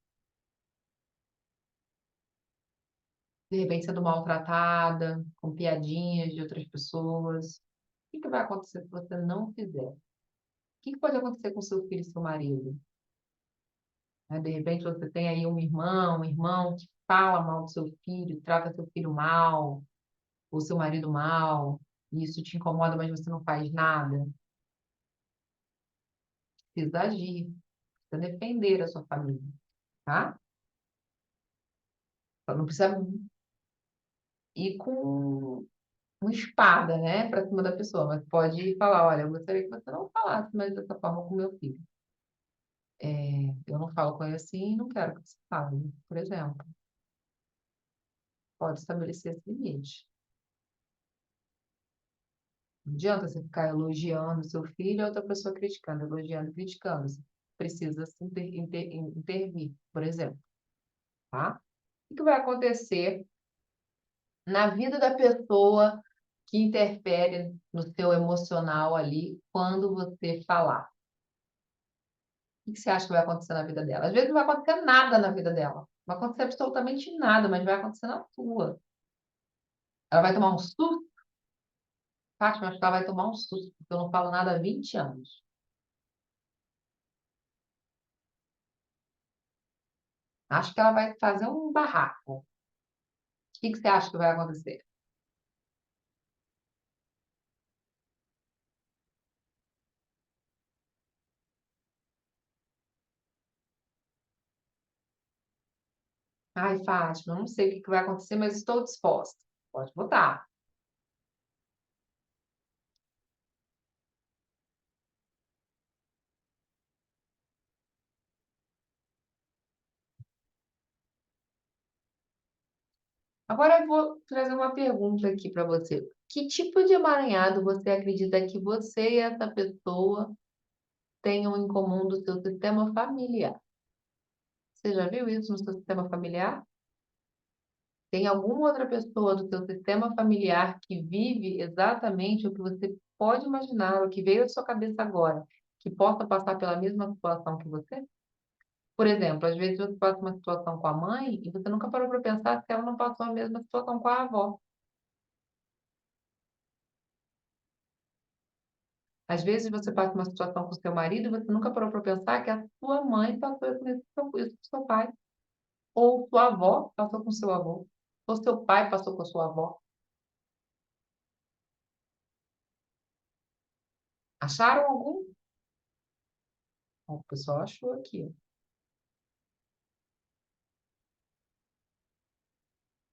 de repente, sendo maltratada, com piadinhas de outras pessoas. O que que vai acontecer se você não fizer? O que que pode acontecer com seu filho e seu marido? Né? De repente, você tem aí um irmão que fala mal do seu filho, trata seu filho mal, ou seu marido mal, e isso te incomoda, mas você não faz nada. Precisa agir. precisa defender a sua família, tá? Só não precisa ir com uma espada, né, para cima da pessoa, mas pode falar, olha, eu gostaria que você não falasse mais dessa forma com meu filho. Eu não falo com ele assim e não quero que você fale, por exemplo. Pode estabelecer esse limite. Não adianta você ficar elogiando seu filho e a outra pessoa criticando, elogiando e criticando. Você precisa se intervir, por exemplo, tá? O que vai acontecer na vida da pessoa que interfere no seu emocional ali quando você falar? O que você acha que vai acontecer na vida dela? Às vezes não vai acontecer nada na vida dela. Não vai acontecer absolutamente nada, mas vai acontecer na sua. Ela vai tomar um susto. Fátima, acho que ela vai tomar um susto, porque eu não falo nada há 20 anos. Acho que ela vai fazer um barraco. O que você acha que vai acontecer? Ai, Fátima, não sei o que vai acontecer, mas estou disposta. Pode botar. Agora eu vou trazer uma pergunta aqui para você. Que tipo de emaranhado você acredita que você e essa pessoa tenham em comum do seu sistema familiar? Você já viu isso no seu sistema familiar? Tem alguma outra pessoa do seu sistema familiar que vive exatamente o que você pode imaginar, o que veio à sua cabeça agora, que possa passar pela mesma situação que você? Por exemplo, às vezes você passa uma situação com a mãe e você nunca parou para pensar se ela não passou a mesma situação com a avó. Às vezes você passa uma situação com o seu marido e você nunca parou para pensar que a sua mãe passou isso com seu pai. Ou sua avó passou com seu avô. Ou seu pai passou com sua avó. Acharam algum? Ó, o pessoal achou aqui. Ó.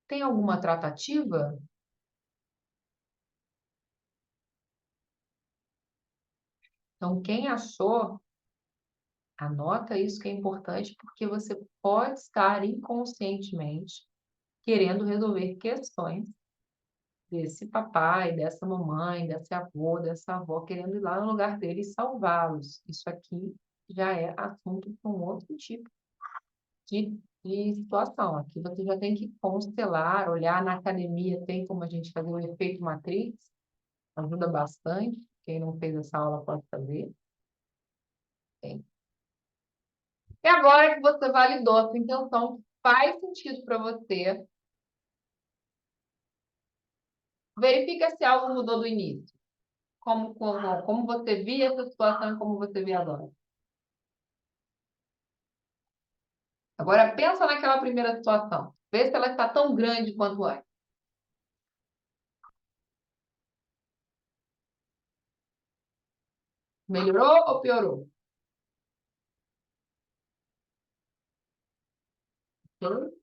Tem alguma tratativa? Então, quem achou, anota isso que é importante, porque você pode estar inconscientemente querendo resolver questões desse papai, dessa mamãe, desse avô, dessa avó, querendo ir lá no lugar dele e salvá-los. Isso aqui já é assunto para um outro tipo de situação. Aqui você já tem que constelar, olhar na academia, tem como a gente fazer o efeito matrix, ajuda bastante. Quem não fez essa aula pode fazer. Tem. E agora que você validou a sua intenção, faz sentido para você, verifica se algo mudou do início. Como você via essa situação e como você vê agora. Agora pensa naquela primeira situação. Vê se ela está tão grande quanto antes. Melhorou ou piorou? Piorou.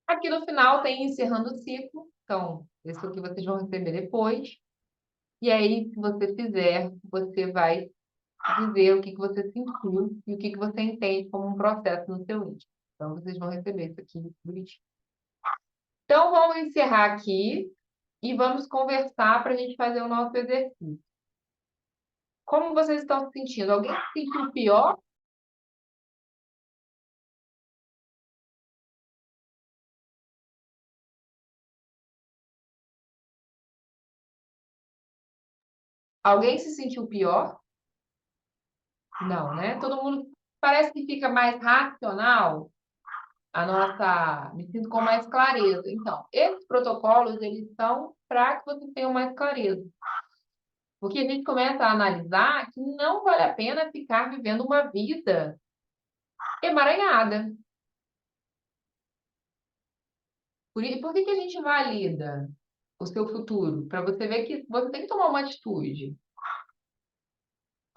Aqui no final tem encerrando o ciclo. Então, isso aqui vocês vão receber depois. E aí, se você fizer, você vai dizer o que você sentiu e o que você entende como um processo no seu íntimo. Então, vocês vão receber isso aqui bonitinho. Então, vamos encerrar aqui e vamos conversar para a gente fazer o nosso exercício. Como vocês estão se sentindo? Alguém se sentiu pior? Alguém se sentiu pior? Não, né? Todo mundo parece que fica mais racional. Me sinto com mais clareza. Então, esses protocolos, eles são para que você tenha mais clareza. Porque a gente começa a analisar que não vale a pena ficar vivendo uma vida emaranhada. Por que que a gente valida o seu futuro? Para você ver que você tem que tomar uma atitude.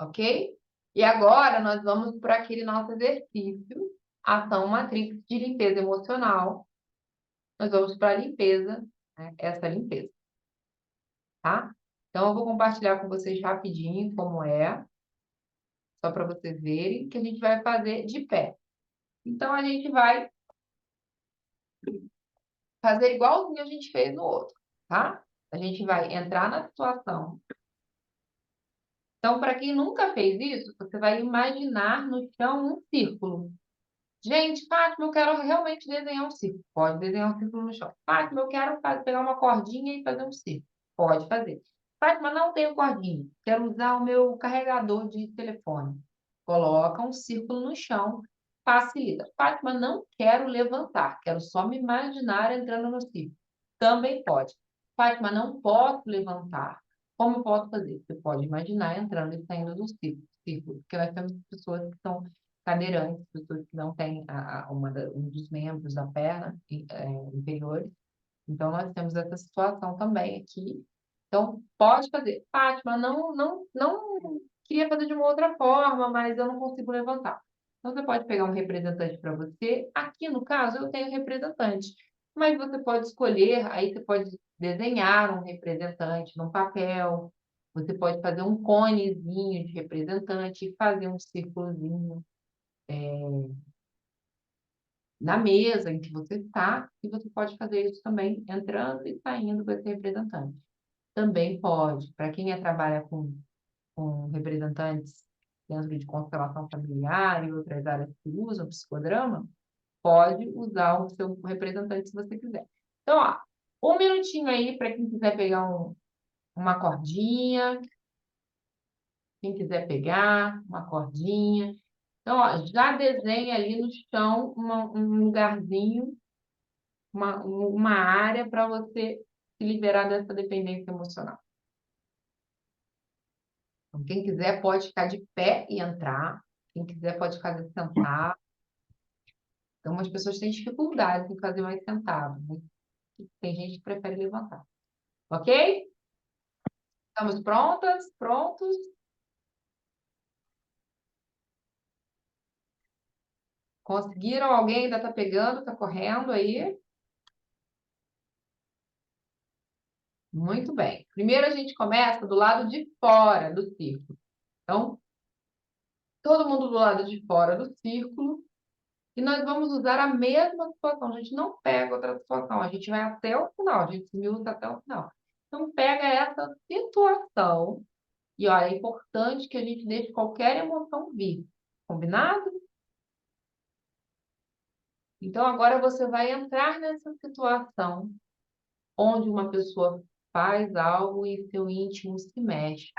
ok? E agora nós vamos para aquele nosso exercício, ação matrix de limpeza emocional. Nós vamos para a limpeza, né? Essa limpeza, tá? Então, eu vou compartilhar com vocês rapidinho como é, só para vocês verem, que a gente vai fazer de pé. Então, a gente vai fazer igualzinho a gente fez no outro, tá? A gente vai entrar na situação. Então, para quem nunca fez isso, você vai imaginar no chão um círculo. Gente, Fátima, eu quero realmente desenhar um círculo. Pode desenhar um círculo no chão. Fátima, eu quero pegar uma cordinha e fazer um círculo. Pode fazer. Fátima, não tenho cordinha. Quero usar o meu carregador de telefone. Coloca um círculo no chão. Facilita. Fátima, não quero levantar. Quero só me imaginar entrando no círculo. Também pode. Fátima, não posso levantar. Como eu posso fazer? Você pode imaginar entrando e saindo do círculo. Porque nós temos pessoas que são cadeirantes, pessoas que não têm um dos membros da perna inferiores. Então, nós temos essa situação também aqui. Então, pode fazer. Fátima, não queria fazer de uma outra forma, mas eu não consigo levantar. Então, você pode pegar um representante para você. Aqui, no caso, eu tenho representante. Mas você pode escolher, aí você pode desenhar um representante no papel. Você pode fazer um conezinho de representante e fazer um círculozinho na mesa em que você está, e você pode fazer isso também entrando e saindo com esse representante. Também pode, para quem trabalha com representantes dentro de constelação familiar e outras áreas que usam psicodrama, pode usar o seu representante se você quiser. Então, ó, um minutinho aí para quem quiser pegar uma cordinha, quem quiser pegar uma cordinha. Então, ó, já desenha ali no chão um lugarzinho, uma área para você se liberar dessa dependência emocional. Então, quem quiser pode ficar de pé e entrar. Quem quiser pode fazer sentado. Então, as pessoas têm dificuldade em fazer mais sentado, né? Tem gente que prefere levantar. Ok? Estamos prontas? Prontos? Conseguiram? Alguém ainda está pegando, está correndo aí? Muito bem. Primeiro a gente começa do lado de fora do círculo. Então, todo mundo do lado de fora do círculo. E nós vamos usar a mesma situação. A gente não pega outra situação. A gente vai até o final. A gente esmiuça até o final. Então, pega essa situação. E, olha, é importante que a gente deixe qualquer emoção vir. Combinado? Então, agora você vai entrar nessa situação onde uma pessoa faz algo e seu íntimo se mexe.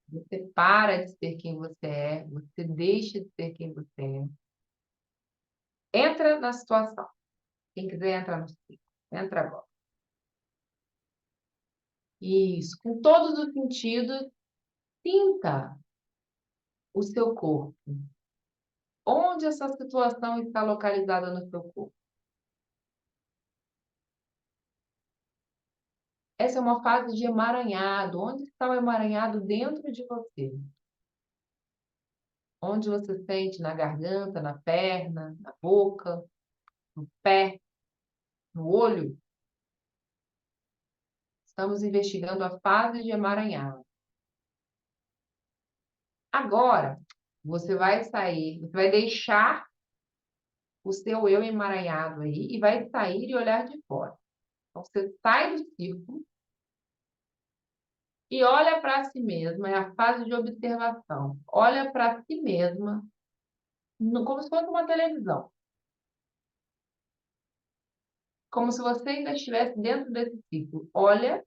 Você para de ser quem você é, você deixa de ser quem você é. Entra na situação. Quem quiser entrar no ciclo, entra agora. Isso, com todos os sentidos, sinta o seu corpo. Onde essa situação está localizada no seu corpo? Essa é uma fase de emaranhado. Onde está o emaranhado dentro de você? Onde você sente na garganta, na perna, na boca, no pé, no olho? Estamos investigando a fase de emaranhado. Agora, você vai sair, você vai deixar o seu eu emaranhado aí e vai sair e olhar de fora. Então, você sai do círculo e olha para si mesma, é a fase de observação. Olha para si mesma, como se fosse uma televisão. Como se você ainda estivesse dentro desse ciclo. Olha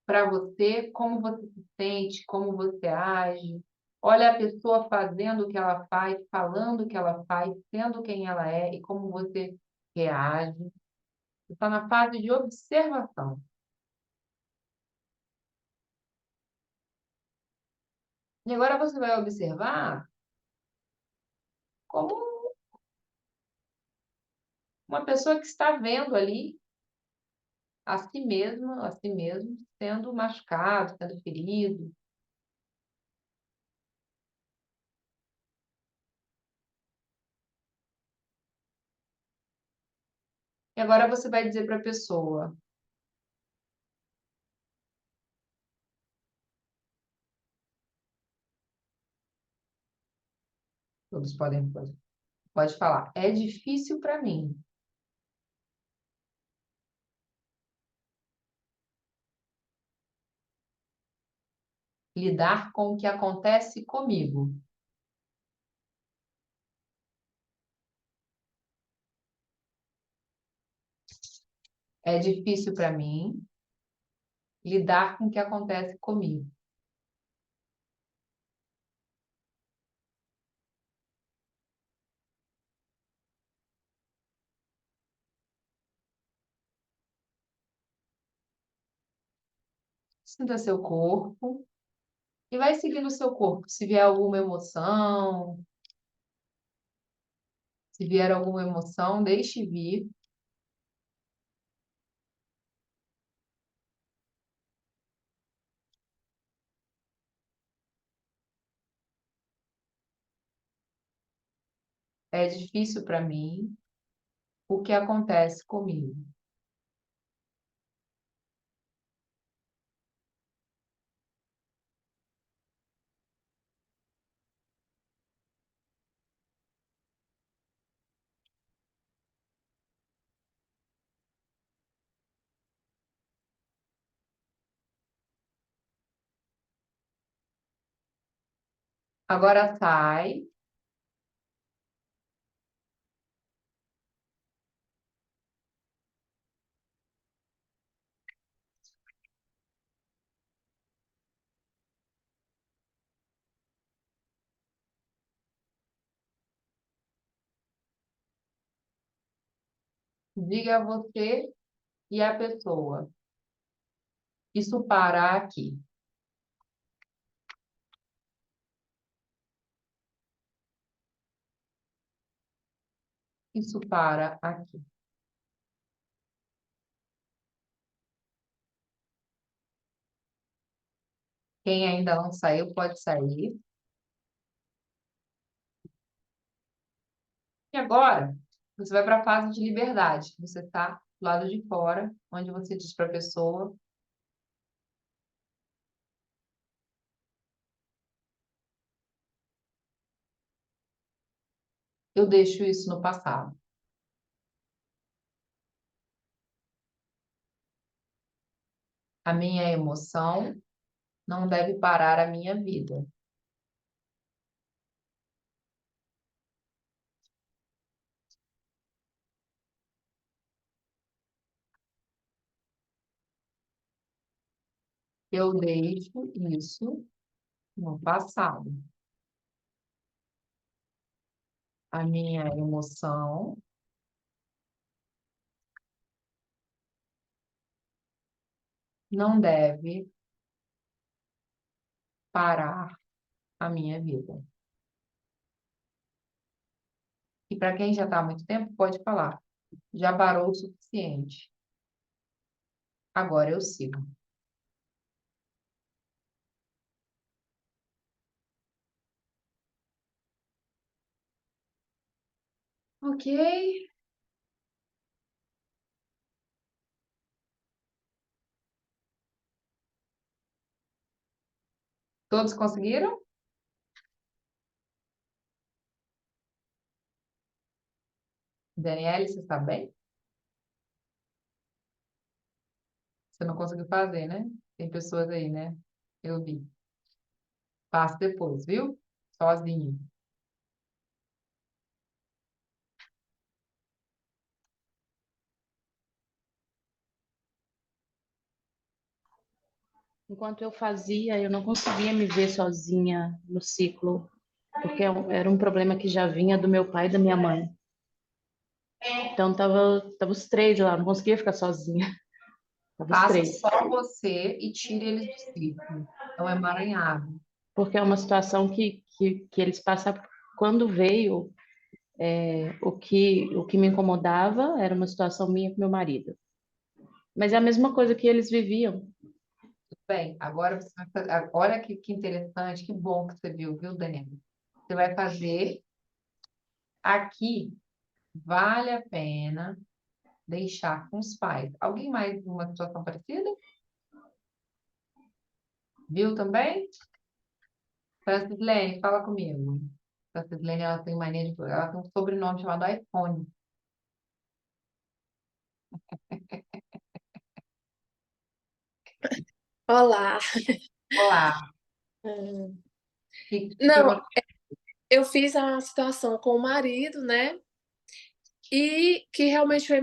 para você, como você se sente, como você age. Olha a pessoa fazendo o que ela faz, falando o que ela faz, sendo quem ela é e como você reage. Você está na fase de observação. E agora você vai observar como uma pessoa que está vendo ali a si mesma, a si mesmo, sendo machucado, sendo ferido. E agora você vai dizer para a pessoa, todos podem, pode falar, é difícil para mim lidar com o que acontece comigo. É difícil para mim lidar com o que acontece comigo. Sinta seu corpo e vai seguindo o seu corpo. Se vier alguma emoção, se vier alguma emoção, deixe vir. É difícil para mim o que acontece comigo. Agora sai, diga a você e a pessoa. Isso para aqui. Isso para aqui. Quem ainda não saiu, pode sair. E agora, você vai para a fase de liberdade. Você está do lado de fora, onde você diz para a pessoa: eu deixo isso no passado. A minha emoção não deve parar a minha vida. Eu deixo isso no passado. A minha emoção não deve parar a minha vida. E para quem já está há muito tempo, pode falar: já parou o suficiente. Agora eu sigo. Ok. Todos conseguiram? Daniele, você está bem? Você não conseguiu fazer, né? Tem pessoas aí, né? Eu vi. Faça depois, viu? Sozinho. Enquanto eu fazia, eu não conseguia me ver sozinha no ciclo, porque era um problema que já vinha do meu pai e da minha mãe. Então tava os três lá, não conseguia ficar sozinha. Tava os Faça três. só você e tire eles do círculo. Então, é emaranhado. Porque é uma situação que eles passaram. Quando veio, o que me incomodava era uma situação minha com meu marido. Mas é a mesma coisa que eles viviam. Bem, agora você vai fazer. Olha que interessante, que bom que você viu, Daniela? Você vai fazer aqui. Vale a pena deixar com os pais. Alguém mais numa situação parecida? Viu também? Francislene, fala comigo. Francislene, ela tem mania de... Ela tem um sobrenome chamado iPhone. Olá. Olá. Hum. O que Não, aconteceu? eu fiz a situação com o marido, né? E que realmente foi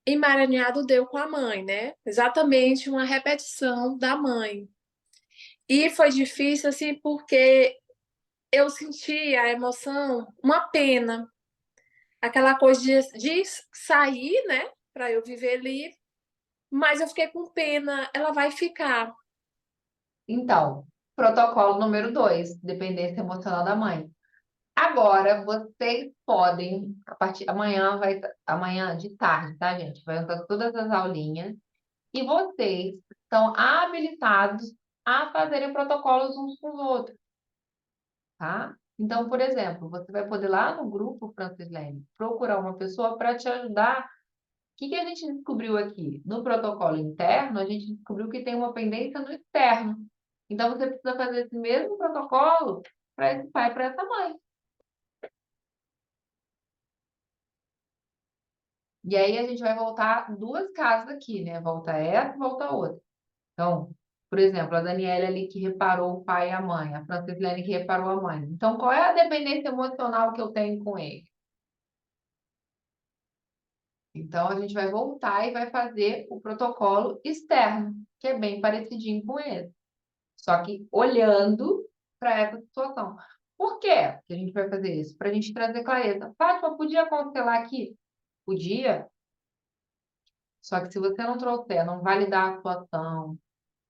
emaranhado deu com a mãe, né? Exatamente uma repetição da mãe. E foi difícil, assim, porque eu senti a emoção, uma pena, aquela coisa de sair, né? Para eu viver livre, mas eu fiquei com pena, ela vai ficar. Então, protocolo número 2, dependência emocional da mãe. Agora, vocês podem, a partir amanhã de tarde, tá, gente? Vai entrar todas as aulinhas e vocês estão habilitados a fazerem protocolos uns com os outros, tá? Então, por exemplo, você vai poder lá no grupo Francislene procurar uma pessoa para te ajudar. O que que a gente descobriu aqui? No protocolo interno, a gente descobriu que tem uma pendência no externo. Então, você precisa fazer esse mesmo protocolo para esse pai e para essa mãe. E aí a gente vai voltar duas casas aqui, né? Volta essa, volta outra. Então, por exemplo, a Daniela ali que reparou o pai e a mãe, a Francislene que reparou a mãe. Então, qual é a dependência emocional que eu tenho com ele? Então, a gente vai voltar e vai fazer o protocolo externo, que é bem parecidinho com esse. Só que olhando para essa situação. Por quê que a gente vai fazer isso? Para a gente trazer clareza. Fátima, podia cancelar aqui? Podia. Só que se você não trouxer, não validar a situação, o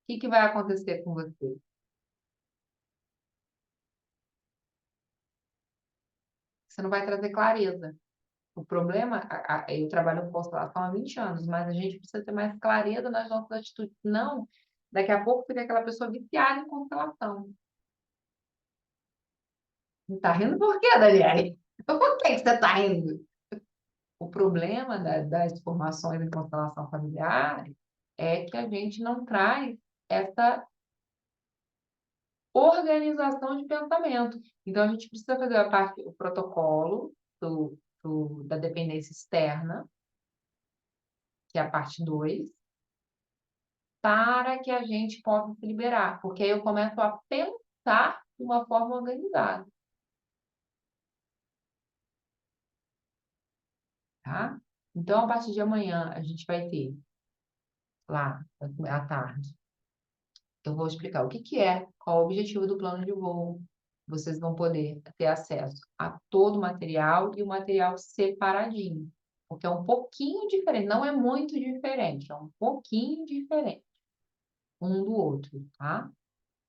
que que vai acontecer com você? Você não vai trazer clareza. O problema, eu trabalho com constelação há 20 anos, mas a gente precisa ter mais clareza nas nossas atitudes. Não, daqui a pouco fica aquela pessoa viciada em constelação. Não tá rindo por quê, Daniele? Por que que você tá rindo? O problema das formações em constelação familiar é que a gente não traz essa organização de pensamento. Então, a gente precisa fazer o protocolo da dependência externa, que é a parte 2, para que a gente possa se liberar, porque aí eu começo a pensar de uma forma organizada, tá? Então, a partir de amanhã, a gente vai ter lá, à tarde, eu vou explicar o que que é, qual o objetivo do plano de voo. Vocês vão poder ter acesso a todo o material e o material separadinho, porque é um pouquinho diferente, não é muito diferente, é um pouquinho diferente um do outro, tá?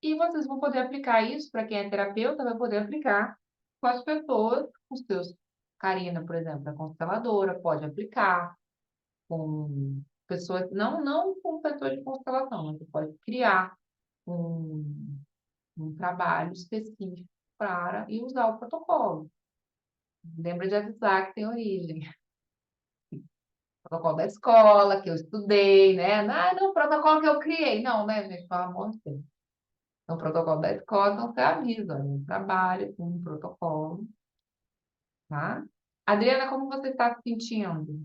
E vocês vão poder aplicar isso para quem é terapeuta, vai poder aplicar com as pessoas, com os seus. Karina, por exemplo, é consteladora, pode aplicar com pessoas, não com pessoas de constelação, mas você pode criar um trabalho específico para e usar o protocolo. Lembra de avisar que tem origem. Protocolo da escola, que eu estudei, né? Ah, não, protocolo que eu criei. Não, né, gente? Pelo amor de Deus. Então, o protocolo da escola, então você avisa, olha, eu trabalho com um protocolo, tá? Adriana, como você está se sentindo?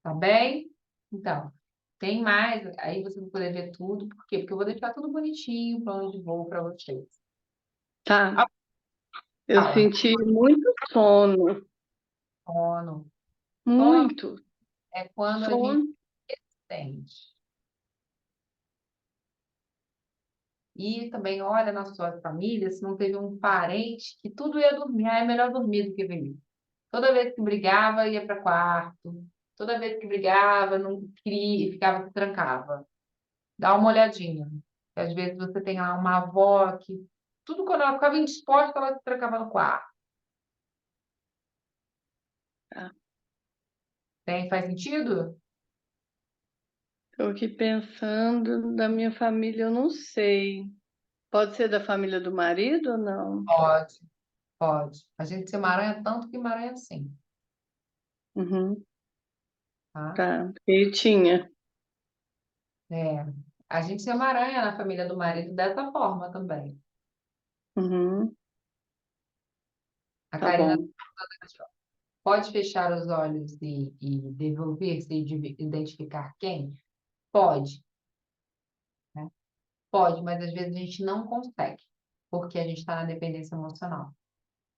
Tá bem? Então, tem mais, aí você vai poder ver tudo. Por quê? Porque eu vou deixar tudo bonitinho, plano de voo para vocês. Tá, Ah, eu fala, senti muito sono, sono. Sono muito é quando a gente sono. sente. E também olha na sua família se não teve um parente que tudo ia dormir. Ah, é melhor dormir do que ver. Toda vez que brigava, ia para quarto. Toda vez que brigava, não queria, ficava, se trancava. Dá uma olhadinha. Às vezes você tem lá uma avó que tudo quando ela ficava indisposta, ela se trancava no quarto. Tá? Tem, faz sentido? Estou aqui pensando da minha família, eu não sei. Pode ser da família do marido ou não? Pode, pode. A gente se emaranha tanto que emaranha assim. Uhum. tá? Tá. E tinha. É, a gente se emaranha na família do marido dessa forma também. Uhum. A Tá Karina bom. pode fechar os olhos e devolver-se e identificar quem? Pode, né? Pode, mas às vezes a gente não consegue, porque a gente está na dependência emocional.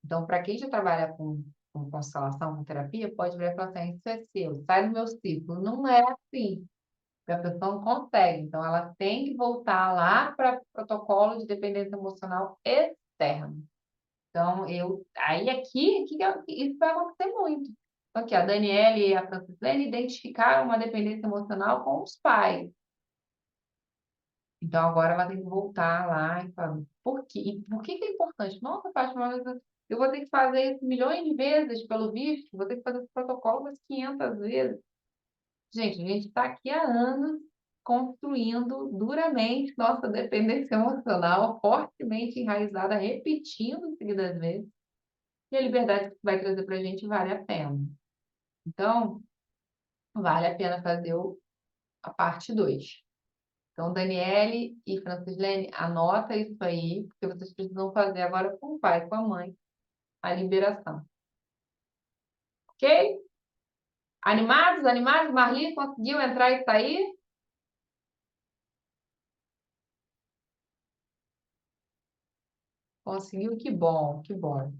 Então, para quem já trabalha com constelação, com terapia, pode virar e falar assim: isso é seu, sai do meu ciclo. Não é assim, porque a pessoa não consegue. Então, ela tem que voltar lá para o protocolo de dependência emocional externo. Então, aí isso vai acontecer muito. Então, aqui, a Daniela e a Francislene identificaram uma dependência emocional com os pais. Então, agora ela tem que voltar lá e falar, por quê? E por que que é importante? Nossa, Fátima, mas eu vou ter que fazer isso milhões de vezes, pelo visto, vou ter que fazer esse protocolo umas 500 vezes. Gente, a gente está aqui há anos construindo duramente nossa dependência emocional, fortemente enraizada, repetindo seguidas vezes, e a liberdade que vai trazer para a gente vale a pena. Então, vale a pena fazer a parte 2. Então, Daniele e Francislene, anota isso aí, porque vocês precisam fazer agora com o pai, com a mãe, a liberação. Ok? Animados? Animados? Marli conseguiu entrar e sair? Conseguiu? Que bom, que bom.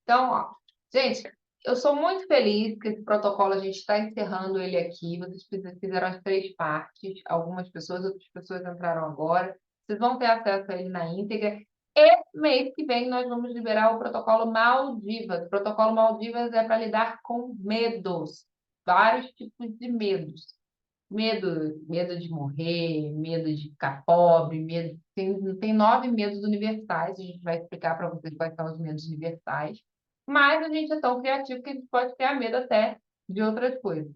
Então, ó, gente, eu sou muito feliz que esse protocolo a gente está encerrando ele aqui. Vocês fizeram as 3 partes, algumas pessoas, outras pessoas entraram agora. Vocês vão ter acesso a ele na íntegra. E mês que vem nós vamos liberar o protocolo Maldivas. O protocolo Maldivas é para lidar com medos, vários tipos de medos. Medo de morrer, medo de ficar pobre, tem 9 medos universais. A gente vai explicar para vocês quais são os medos universais. Mas a gente é tão criativo que a gente pode ter medo até de outras coisas.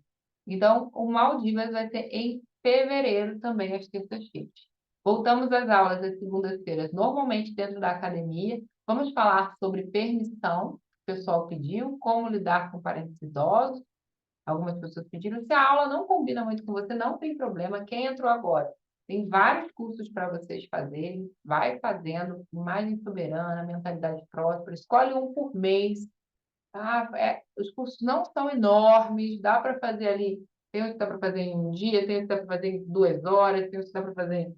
Então, o Maldivas vai ser em fevereiro também, às terças-feiras. Voltamos às aulas às segundas-feiras, normalmente dentro da academia. Vamos falar sobre permissão, que o pessoal pediu, como lidar com parentes idosos. Algumas pessoas pediram. Se a aula não combina muito com você, não tem problema. Quem entrou agora? Tem vários cursos para vocês fazerem. Vai fazendo. Imagem soberana, mentalidade próspera. Escolhe um por mês. Tá? Os cursos não são enormes. Dá para fazer ali. Tem os que dá para fazer em um dia, tem os que dá para fazer em 2 horas, tem os que dá para fazer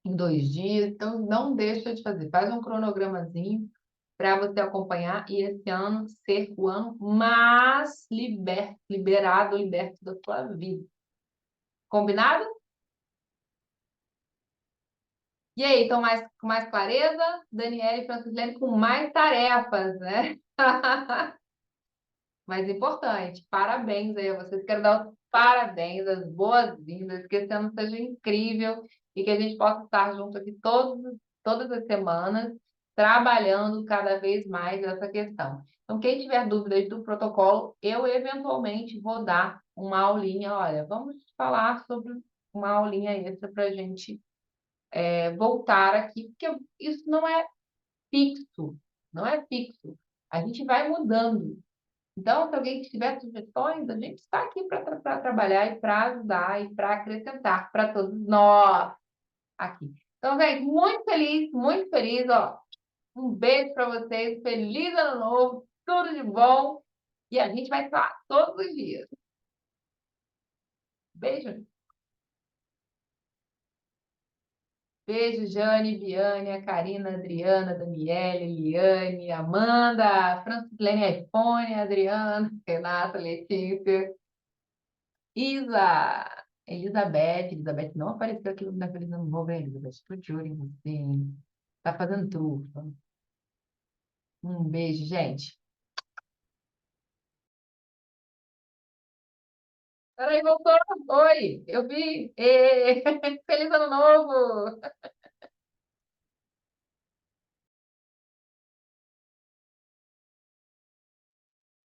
em 2 dias. Então, não deixa de fazer. Faz um cronogramazinho para você acompanhar e esse ano ser o ano mais liberto da sua vida. Combinado? E aí, estão com mais clareza? Daniela e Francislene com mais tarefas, né? Mas importante, parabéns aí a vocês. Quero dar os parabéns, as boas-vindas, que esse ano seja incrível e que a gente possa estar junto aqui todas as semanas, trabalhando cada vez mais essa questão. Então, quem tiver dúvidas do protocolo, eu eventualmente vou dar uma aulinha. Olha, vamos falar sobre uma aulinha extra para a gente voltar aqui, porque isso não é fixo, não é fixo. A gente vai mudando. Então, se alguém tiver sugestões, a gente está aqui para trabalhar e para ajudar e para acrescentar para todos nós aqui. Então, gente, muito feliz, ó. Um beijo para vocês, feliz ano novo, tudo de bom. E a gente vai falar todos os dias. Beijo. Beijo, Jane, Viane, Karina, Adriana, Daniele, Liane, Amanda, Francilene, iPhone, Adriana, Renata, Letícia. Elizabeth não apareceu aqui na Feliz Ano Novo, hein, Elizabeth? Tô de olho em você, hein? Tá fazendo trufa. Um beijo, gente. Peraí, voltou. Oi, eu vi. Feliz Ano Novo!